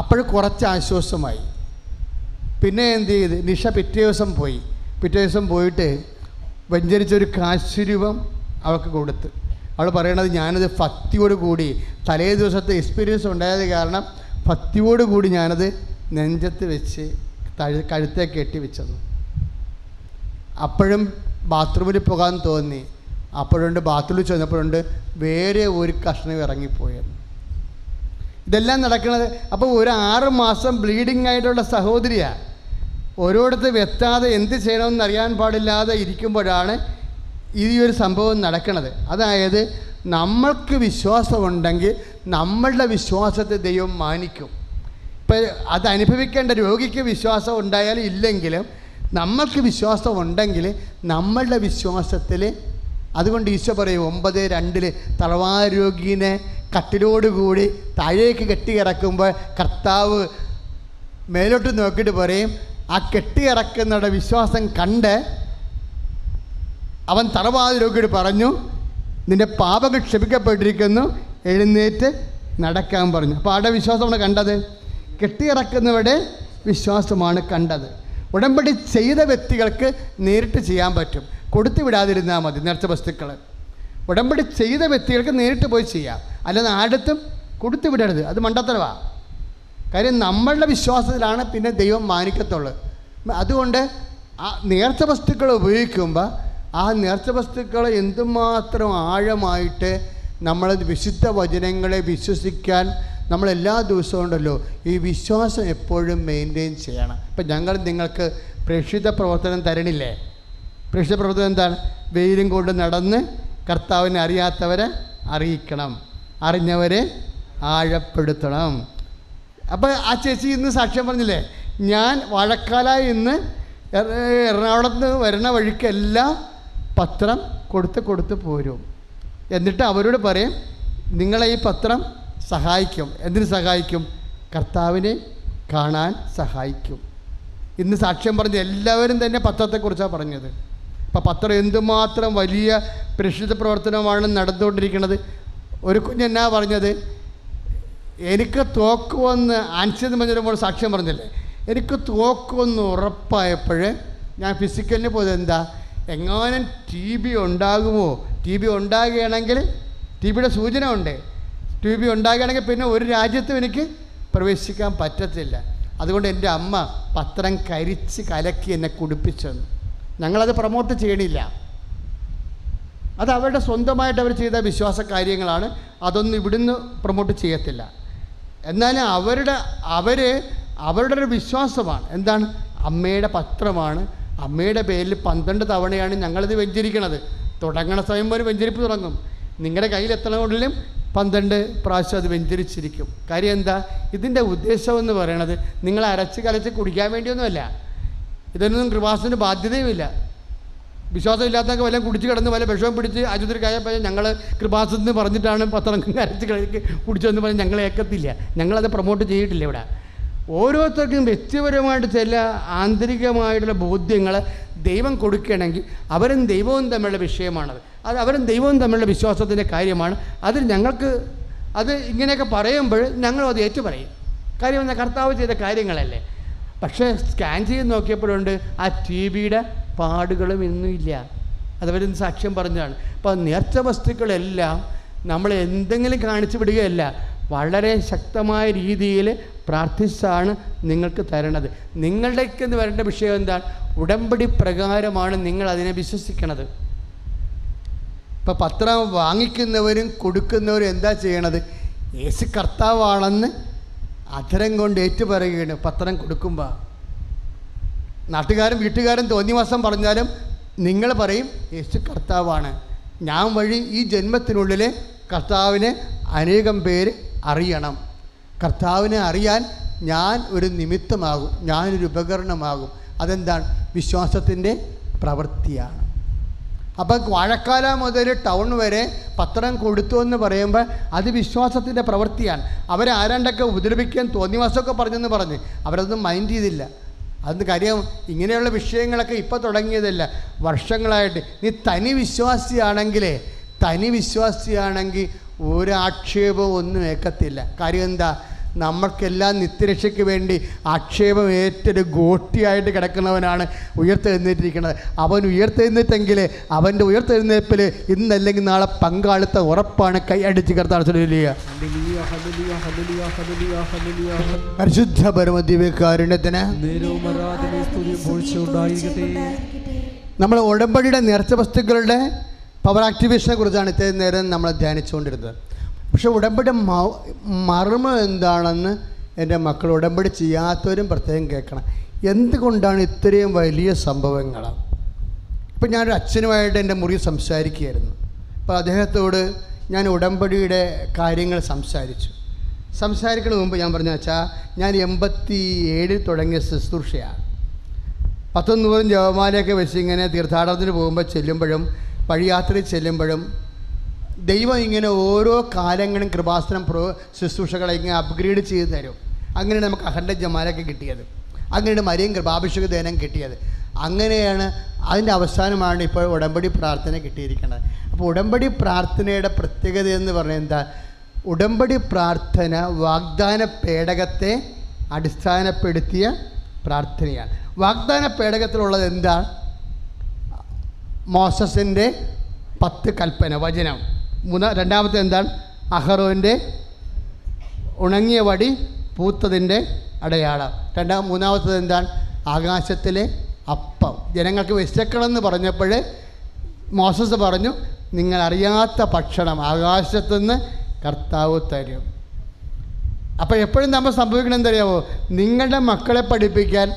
അപ്പോൾ കുറച്ച് ആശ്വാസമായി. പിന്നെ എന്ത് ചെയ്ത്, നിഷ പിറ്റേ ദിവസം പോയിട്ട് വ്യഞ്ചരിച്ചൊരു കാശുരൂപം അവൾക്ക് കൊടുത്ത്. അവൾ പറയണത്, ഞാനത് ഭക്തിയോട് കൂടി, തലേ ദിവസത്തെ എക്സ്പീരിയൻസ് ഉണ്ടായത് കാരണം ഭക്തിയോട് കൂടി ഞാനത് നെഞ്ചത്ത് വെച്ച് കഴുത്തെ കെട്ടി വെച്ചെന്നു. അപ്പോഴും ബാത്റൂമിൽ പോകാൻ തോന്നി. അപ്പോഴുണ്ട് ബാത്റൂമിൽ ചെന്നപ്പോഴുണ്ട് വേറെ ഒരു കഷ്ണം ഇറങ്ങിപ്പോയെന്ന്. ഇതെല്ലാം നടക്കുന്നത് അപ്പോൾ ഒരു 6 മാസം ബ്ലീഡിങ് ആയിട്ടുള്ള സഹോദരിയാണ്. ഓരോരുത്തർ എത്താതെ എന്ത് ചെയ്യണമെന്ന് അറിയാൻ പാടില്ലാതെ ഇരിക്കുമ്പോഴാണ് ഈ ഒരു സംഭവം നടക്കുന്നത്. അതായത് നമ്മൾക്ക് വിശ്വാസമുണ്ടെങ്കിൽ നമ്മളുടെ വിശ്വാസത്തെ ദൈവം മാനിക്കും. ഇപ്പം അത് അനുഭവിക്കേണ്ട രോഗിക്ക് വിശ്വാസം ഉണ്ടായാലും ഇല്ലെങ്കിലും നമ്മൾക്ക് വിശ്വാസം ഉണ്ടെങ്കിൽ നമ്മളുടെ വിശ്വാസത്തിൽ, അതുകൊണ്ട് ഈശോ പറയും 9:2 തളവാരോഗീനെ കട്ടിലോടുകൂടി താഴേക്ക് കെട്ടിയിറക്കുമ്പോൾ കർത്താവ് മേലോട്ട് നോക്കിയിട്ട് പറയും, ആ കെട്ടിയിറക്കുന്നവരുടെ വിശ്വാസം കണ്ട് അവൻ തളവാരോഗിയോട് പറഞ്ഞു, നിൻ്റെ പാപങ്ങൾ ക്ഷമിക്കപ്പെട്ടിരിക്കുന്നു, എഴുന്നേറ്റ് നടക്കാൻ പറഞ്ഞു. അപ്പോൾ ആരുടെ വിശ്വാസമാണ് കണ്ടത്? കെട്ടിയിറക്കുന്നവരുടെ വിശ്വാസമാണ് കണ്ടത്. ഉടമ്പടി ചെയ്ത വ്യക്തികൾക്ക് നേരിട്ട് ചെയ്യാൻ പറ്റും, കൊടുത്തു വിടാതിരുന്നാൽ മതി നേർച്ച വസ്തുക്കൾ. ഉടമ്പടി ചെയ്ത വ്യക്തികൾക്ക് നേരിട്ട് പോയി ചെയ്യാം, അല്ലാതെ ആടത്തും കൊടുത്തു വിടരുത്. അത് മണ്ടത്തരമാണ്. കാര്യം നമ്മളുടെ വിശ്വാസത്തിലാണ് പിന്നെ ദൈവം മാനിക്കത്തുള്ളൂ. അതുകൊണ്ട് ആ നേർച്ച വസ്തുക്കൾ ഉപയോഗിക്കുമ്പോൾ ആ നേർച്ച വസ്തുക്കൾ എന്തുമാത്രം ആഴമായിട്ട് നമ്മൾ വിശുദ്ധ വചനങ്ങളെ വിശ്വസിക്കാൻ നമ്മളെല്ലാ ദിവസവും ഉണ്ടല്ലോ, ഈ വിശ്വാസം എപ്പോഴും മെയിൻറ്റെയിൻ ചെയ്യണം. ഇപ്പം ഞങ്ങൾ നിങ്ങൾക്ക് പ്രേക്ഷിത പ്രവർത്തനം തരണില്ലേ? പ്രേക്ഷിത പ്രവർത്തനം എന്താണ്? വെയിലും കൊണ്ട് നടന്ന് കർത്താവിനെ അറിയാത്തവരെ അറിയിക്കണം, അറിഞ്ഞവരെ ആഴപ്പെടുത്തണം. അപ്പോൾ ആ ചേച്ചി ഇന്ന് സാക്ഷ്യം പറഞ്ഞില്ലേ, ഞാൻ വാഴക്കാലായി ഇന്ന് എറണാകുളത്ത് വരുന്ന വഴിക്കെല്ലാം പത്രം കൊടുത്ത് പോരും. എന്നിട്ട് അവരോട് പറയും, നിങ്ങളെ ഈ പത്രം സഹായിക്കും. എന്തിനു സഹായിക്കും? കർത്താവിനെ കാണാൻ സഹായിക്കും. ഇന്ന് സാക്ഷ്യം പറഞ്ഞ എല്ലാവരും തന്നെ പത്രത്തെക്കുറിച്ചാണ് പറഞ്ഞത്. അപ്പോൾ പത്രം എന്തുമാത്രം വലിയ പ്രേക്ഷിത പ്രവർത്തനമാണ് നടന്നുകൊണ്ടിരിക്കുന്നത്. ഒരു കുഞ്ഞെന്നാ പറഞ്ഞത്, എനിക്ക് തോക്കുമെന്ന് ആൻസിന്ന് പറഞ്ഞപ്പോൾ സാക്ഷ്യം പറഞ്ഞില്ലേ, എനിക്ക് തോക്കുമെന്ന് ഉറപ്പായപ്പോൾ ഞാൻ ഫിസിക്കലിന് പോയത് എന്താ, എങ്ങാനും TB ഉണ്ടാകുമോ? TB ഉണ്ടാകുകയാണെങ്കിൽ TBയുടെ സൂചന ഉണ്ട്. TB ഉണ്ടാകുകയാണെങ്കിൽ പിന്നെ ഒരു രാജ്യത്തും എനിക്ക് പ്രവേശിക്കാൻ പറ്റത്തില്ല. അതുകൊണ്ട് എൻ്റെ അമ്മ പത്രം കരിച്ച് കലക്കി എന്നെ കുടിപ്പിച്ചെന്ന്. ഞങ്ങളത് പ്രൊമോട്ട് ചെയ്യണില്ല, അത് അവരുടെ സ്വന്തമായിട്ട് അവർ ചെയ്ത വിശ്വാസ കാര്യങ്ങളാണ്. അതൊന്നും ഇവിടുന്ന് പ്രൊമോട്ട് ചെയ്യത്തില്ല. എന്നാലും അവരുടെ ഒരു വിശ്വാസമാണ്. എന്താണ്? അമ്മയുടെ പത്രമാണ്. അമ്മയുടെ പേരിൽ 12 തവണയാണ് ഞങ്ങളിത് വെഞ്ചരിക്കണത്. തുടങ്ങണ സമയം ഒരു വെഞ്ചരിപ്പ് തുടങ്ങും. നിങ്ങളുടെ കയ്യിൽ എത്തണമെങ്കിലും 12 പ്രാവശ്യം അത് വെഞ്ചരിച്ചിരിക്കും. കാര്യം എന്താ? ഇതിൻ്റെ ഉദ്ദേശമെന്ന് പറയണത് നിങ്ങൾ അരച്ച് കലച്ച് കുടിക്കാൻ വേണ്ടിയൊന്നുമല്ല. ഇതൊന്നും കൃപാസനത്തിന് ബാധ്യതയുമില്ല. വിശ്വാസമില്ലാത്തൊക്കെ വല്ലതും കുടിച്ച് കിടന്ന് വല്ല വിഷമം പിടിച്ച് ആശുപത്രിക്കായപ്പോൾ ഞങ്ങൾ കൃപാസനത്തിന് പറഞ്ഞിട്ടാണ് പത്രം അരച്ച് കളിക്ക് കുടിച്ചതെന്ന് പറഞ്ഞ് ഞങ്ങളെ ഏക്കത്തില്ല. ഞങ്ങളത് പ്രൊമോട്ട് ചെയ്തിട്ടില്ല ഇവിടെ. ഓരോരുത്തർക്കും വ്യക്തിപരമായിട്ട് ചില ആന്തരികമായിട്ടുള്ള ബോധ്യങ്ങൾ ദൈവം കൊടുക്കുകയാണെങ്കിൽ അവരും ദൈവവും തമ്മിലുള്ള വിഷയമാണത്. അത് അവരും ദൈവവും തമ്മിലുള്ള വിശ്വാസത്തിൻ്റെ കാര്യമാണ്. അതിൽ ഞങ്ങൾക്ക് അത് ഇങ്ങനെയൊക്കെ പറയുമ്പോൾ ഞങ്ങളും അത് ഏറ്റു പറയും. കാര്യം എന്നാൽ കർത്താവ് ചെയ്ത കാര്യങ്ങളല്ലേ. പക്ഷേ സ്കാൻ ചെയ്ത് നോക്കിയപ്പോഴുണ്ട് ആ TBയുടെ പാടുകളും ഇന്നും ഇല്ല. അതവർ സാക്ഷ്യം പറഞ്ഞതാണ്. അപ്പോൾ നേർച്ച വസ്തുക്കളെല്ലാം നമ്മൾ എന്തെങ്കിലും കാണിച്ചു വിടുകയല്ല, വളരെ ശക്തമായ രീതിയിൽ പ്രാർത്ഥിച്ചാണ് നിങ്ങൾക്ക് തരണത്. നിങ്ങളുടെയൊക്കെ വരേണ്ട വിഷയം എന്താണ്? ഉടമ്പടി പ്രകാരമാണ് നിങ്ങൾ അതിനെ വിശ്വസിക്കണത്. ഇപ്പോൾ പത്രം വാങ്ങിക്കുന്നവരും കൊടുക്കുന്നവരും എന്താ ചെയ്യണത്? യേശു കർത്താവാണെന്ന് അധരം കൊണ്ട് ഏറ്റുപറയുകയാണ്. പത്രം കൊടുക്കുമ്പോൾ നാട്ടുകാരും വീട്ടുകാരും തോന്നിവാസം പറഞ്ഞാലും നിങ്ങൾ പറയും യേശു കർത്താവാണ്. ഞാൻ വഴി ഈ ജന്മത്തിനുള്ളിൽ കർത്താവിനെ അനേകം പേര് അറിയണം. കർത്താവിനെ അറിയാൻ ഞാൻ ഒരു നിമിത്തമാകും, ഞാനൊരു ഉപകരണമാകും. അതെന്താണ്? വിശ്വാസത്തിൻ്റെ പ്രവൃത്തിയാണ്. അപ്പം വാഴക്കാല മുതൽ ടൗൺ വരെ പത്രം കൊടുത്തു എന്ന് പറയുമ്പോൾ അത് വിശ്വാസത്തിൻ്റെ പ്രവൃത്തിയാണ്. അവരെ ആരാണ്ടൊക്കെ ഉപദ്രവിക്കാൻ തോന്നിവാസമൊക്കെ പറഞ്ഞെന്ന് പറഞ്ഞ് അവരതൊന്നും മൈൻഡ് ചെയ്തില്ല. അതൊന്ന് കാര്യം ഇങ്ങനെയുള്ള വിഷയങ്ങളൊക്കെ ഇപ്പോൾ തുടങ്ങിയതല്ല, വർഷങ്ങളായിട്ട്. നീ തനി വിശ്വാസിയാണെങ്കിൽ ഒരാക്ഷേപവും ഒന്നും ഏക്കത്തില്ല. കാര്യം എന്താ? നമ്മൾക്കെല്ലാം നിത്യരക്ഷയ്ക്ക് വേണ്ടി ആക്ഷേപം ഏറ്റൊരു ഗോട്ടിയായിട്ട് കിടക്കുന്നവനാണ് ഉയർത്തെഴുന്നേറ്റിരിക്കുന്നത്. അവൻ ഉയർത്തെഴുന്നേറ്റെങ്കിൽ അവൻ്റെ ഉയർത്തെഴുന്നേൽപ്പിൽ ഇന്നല്ലെങ്കിൽ നാളെ പങ്കാളിത്ത ഉറപ്പാണ്. കൈ അടിച്ച് കർത്താവ് പരിശുദ്ധ പരമദിവ്യകാരുണ്യത്തിന് നമ്മൾ ഉടമ്പടിയുടെ നേർച്ച വസ്തുക്കളുടെ പവർ ആക്ടിവേഷനെ കുറിച്ചാണ് ഇത്രയും നേരം നമ്മൾ ധ്യാനിച്ചുകൊണ്ടിരുന്നത്. പക്ഷെ ഉടമ്പടി മർമ്മം എന്താണെന്ന് എൻ്റെ മക്കൾ ഉടമ്പടി ചെയ്യാത്തവരും പ്രത്യേകം കേൾക്കണം. എന്തുകൊണ്ടാണ് ഇത്രയും വലിയ സംഭവങ്ങൾ? ഇപ്പം ഞാനൊരു അച്ഛനുമായിട്ട് എൻ്റെ മുറി സംസാരിക്കുകയായിരുന്നു. അപ്പോൾ അദ്ദേഹത്തോട് ഞാൻ ഉടമ്പടിയുടെ കാര്യങ്ങൾ സംസാരിക്കുന്ന മുമ്പ് ഞാൻ പറഞ്ഞു, വെച്ചാൽ ഞാൻ 87 തുടങ്ങിയ ശുശ്രൂഷയാണ്. 100 ജപമാലയൊക്കെ വെച്ച് ഇങ്ങനെ തീർത്ഥാടനത്തിന് പോകുമ്പോൾ ചെല്ലുമ്പോഴും വഴിയാത്രയിൽ ചെല്ലുമ്പോഴും ദൈവം ഇങ്ങനെ ഓരോ കാലങ്ങളും കൃപാസനം ശുശ്രൂഷകളെ ഇങ്ങനെ അപ്ഗ്രേഡ് ചെയ്ത് തരും. അങ്ങനെയാണ് നമുക്ക് അഖണ്ഡ ജമാലൊക്കെ കിട്ടിയത്, അങ്ങനെയാണ് മരിയൻ കൃപാഭിഷേക ദേനം കിട്ടിയത്. അങ്ങനെയാണ് അതിൻ്റെ അവസാനമാണ് ഇപ്പോൾ ഉടമ്പടി പ്രാർത്ഥന കിട്ടിയിരിക്കുന്നത്. അപ്പോൾ ഉടമ്പടി പ്രാർത്ഥനയുടെ പ്രത്യേകത എന്ന് പറഞ്ഞാൽ എന്താ? ഉടമ്പടി പ്രാർത്ഥന വാഗ്ദാന പേടകത്തെ അടിസ്ഥാനപ്പെടുത്തിയ പ്രാർത്ഥനയാണ്. വാഗ്ദാന പേടകത്തിലുള്ളത് എന്താണ്? മോസസിൻ്റെ 10 കൽപ്പന വചനം. രണ്ടാമത്തെ എന്താണ്? അഹറോൻ്റെ ഉണങ്ങിയ വടി പൂത്തതിൻ്റെ അടയാളം. മൂന്നാമത്തത് എന്താണ്? ആകാശത്തിലെ അപ്പം. ജനങ്ങൾക്ക് വിശക്കണമെന്ന് പറഞ്ഞപ്പോൾ മോസസ് പറഞ്ഞു, നിങ്ങൾ അറിയാത്ത ഭക്ഷണം ആകാശത്തുനിന്ന് കർത്താവ് തരും. അപ്പോൾ എപ്പോഴും നമ്മൾ സംഭവിക്കണം എന്തറിയാമോ? നിങ്ങളുടെ മക്കളെ പഠിപ്പിക്കാൻ,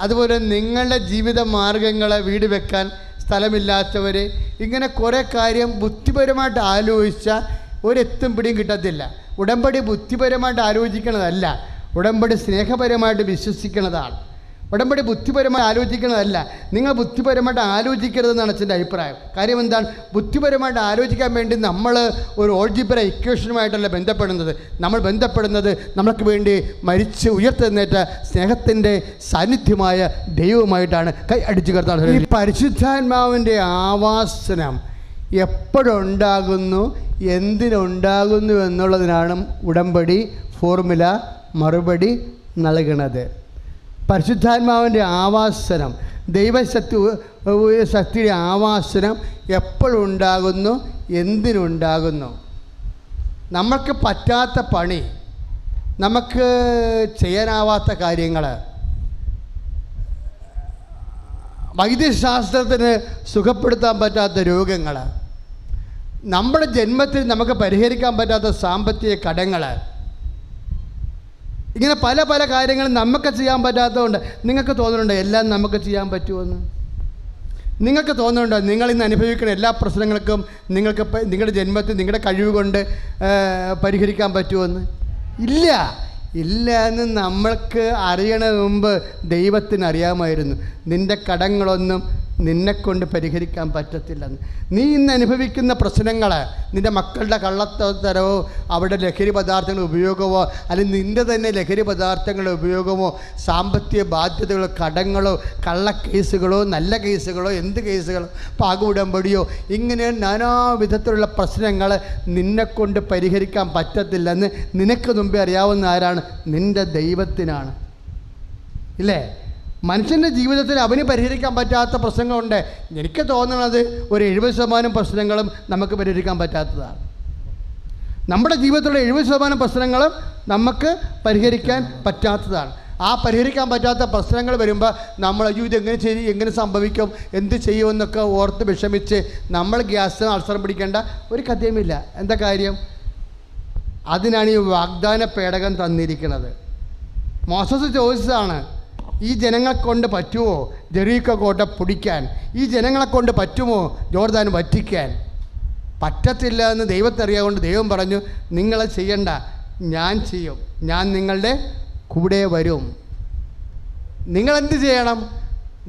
അതുപോലെ നിങ്ങളുടെ ജീവിത മാർഗങ്ങളെ വീട് വെക്കാൻ സ്ഥലമില്ലാത്തവർ, ഇങ്ങനെ കുറേ കാര്യം ബുദ്ധിപരമായിട്ട് ആലോചിച്ചാൽ ഒരെത്തും പിടിയും കിട്ടത്തില്ല. ഉടമ്പടി ബുദ്ധിപരമായിട്ട് ആലോചിക്കണതല്ല, ഉടമ്പടി സ്നേഹപരമായിട്ട് വിശ്വസിക്കുന്നതാണ്. ഉടമ്പടി ബുദ്ധിപരമായി ആലോചിക്കുന്നതല്ല. നിങ്ങൾ ബുദ്ധിപരമായിട്ട് ആലോചിക്കരുതെന്നാണ് അച്ഛൻ്റെ അഭിപ്രായം. കാര്യം എന്താണ്? ബുദ്ധിപരമായിട്ട് ആലോചിക്കാൻ വേണ്ടി നമ്മൾ ഒരു ഓൾജിബ്ര ഇക്വേഷനുമായിട്ടല്ല ബന്ധപ്പെടുന്നത്. നമ്മൾ ബന്ധപ്പെടുന്നത് നമുക്ക് വേണ്ടി മരിച്ച് ഉയർത്തെഴുന്നേറ്റ സ്നേഹത്തിൻ്റെ സാന്നിധ്യമായ ദൈവവുമായിട്ടാണ്. കൈ അടിച്ചു കർത്താവ്. ഈ പരിശുദ്ധാത്മാവിൻ്റെ ആവാസനം എപ്പോഴുണ്ടാകുന്നു, എന്തിനുണ്ടാകുന്നു എന്നുള്ളതിനാണ് ഉടമ്പടി ഫോർമുല മറുപടി നൽകണത്. പരിശുദ്ധാത്മാവിൻ്റെ ആവാസനം, ദൈവശക്തിയുടെ ആവാസനം എപ്പോഴുണ്ടാകുന്നു, എന്തിനുണ്ടാകുന്നു? നമുക്ക് പറ്റാത്ത പണി, നമുക്ക് ചെയ്യാനാവാത്ത കാര്യങ്ങൾ, വൈദ്യശാസ്ത്രത്തിന് സുഖപ്പെടുത്താൻ പറ്റാത്ത രോഗങ്ങൾ, നമ്മുടെ ജന്മത്തിൽ നമുക്ക് പരിഹരിക്കാൻ പറ്റാത്ത സാമ്പത്തിക കടങ്ങൾ, ഇങ്ങനെ പല പല കാര്യങ്ങളും നമുക്ക് ചെയ്യാൻ പറ്റാത്തതുകൊണ്ട് നിങ്ങൾക്ക് തോന്നുന്നുണ്ടോ എല്ലാം നമുക്ക് ചെയ്യാൻ പറ്റുമെന്ന്? നിങ്ങൾക്ക് തോന്നുന്നുണ്ടോ നിങ്ങളിന്ന് അനുഭവിക്കുന്ന എല്ലാ പ്രശ്നങ്ങൾക്കും നിങ്ങൾക്ക് നിങ്ങളുടെ ജന്മത്തിൽ നിങ്ങളുടെ കഴിവ് കൊണ്ട് പരിഹരിക്കാൻ പറ്റുമെന്ന്? ഇല്ല എന്ന് നമ്മൾക്ക് അറിയണ മുമ്പ് ദൈവത്തിന് അറിയാമായിരുന്നു. നിൻ്റെ കടങ്ങളൊന്നും നിന്നെക്കൊണ്ട് പരിഹരിക്കാൻ പറ്റത്തില്ലെന്ന്. നീ ഇന്ന് അനുഭവിക്കുന്ന പ്രശ്നങ്ങൾ, നിൻ്റെ മക്കളുടെ കള്ളത്തരവോ അവരുടെ ലഹരി പദാർത്ഥങ്ങളുടെ ഉപയോഗമോ അല്ലെങ്കിൽ നിൻ്റെ തന്നെ ലഹരി പദാർത്ഥങ്ങളുടെ ഉപയോഗമോ സാമ്പത്തിക ബാധ്യതകളോ കടങ്ങളോ കള്ളക്കേസുകളോ നല്ല കേസുകളോ എന്ത് കേസുകളോ പാകുടമ്പടിയോ ഇങ്ങനെ നാനാവിധത്തിലുള്ള പ്രശ്നങ്ങൾ നിന്നെക്കൊണ്ട് പരിഹരിക്കാൻ പറ്റത്തില്ലെന്ന് നിനക്ക് മുമ്പേ അറിയാവുന്ന ആരാണ്? നിൻ്റെ ദൈവത്തിനാണ്. ഇല്ലേ? മനുഷ്യൻ്റെ ജീവിതത്തിൽ അവന് പരിഹരിക്കാൻ പറ്റാത്ത പ്രശ്നങ്ങളുണ്ട്. എനിക്ക് തോന്നുന്നത് ഒരു 70% പ്രശ്നങ്ങളും നമുക്ക് പരിഹരിക്കാൻ പറ്റാത്തതാണ്. നമ്മുടെ ജീവിതത്തിലുള്ള 70% പ്രശ്നങ്ങളും നമുക്ക് പരിഹരിക്കാൻ പറ്റാത്തതാണ്. ആ പരിഹരിക്കാൻ പറ്റാത്ത പ്രശ്നങ്ങൾ വരുമ്പോൾ നമ്മൾ ഇത് എങ്ങനെ സംഭവിക്കും, എന്ത് ചെയ്യുമെന്നൊക്കെ ഓർത്ത് വിഷമിച്ച് നമ്മൾ ഗ്യാസ് അൾസർ പിടിക്കേണ്ട ഒരു കഥയുമില്ല. എന്താ കാര്യം? അതിനാണ് ഈ വാഗ്ദാന പേടകം തന്നിരിക്കുന്നത്. മോസസ് ചോദിച്ചതാണ്, ഈ ജനങ്ങളെ കൊണ്ട് പറ്റുമോ ജെറീക്കോ കോട്ട പിടിക്കാൻ? ഈ ജനങ്ങളെ കൊണ്ട് പറ്റുമോ ജോർദാൻ വറ്റിക്കാൻ? പറ്റത്തില്ല എന്ന് ദൈവത്തറിയാകൊണ്ട് ദൈവം പറഞ്ഞു, നിങ്ങളെ ചെയ്യണ്ട, ഞാൻ ചെയ്യും, ഞാൻ നിങ്ങളുടെ കൂടെ വരും. നിങ്ങളെന്ത് ചെയ്യണം?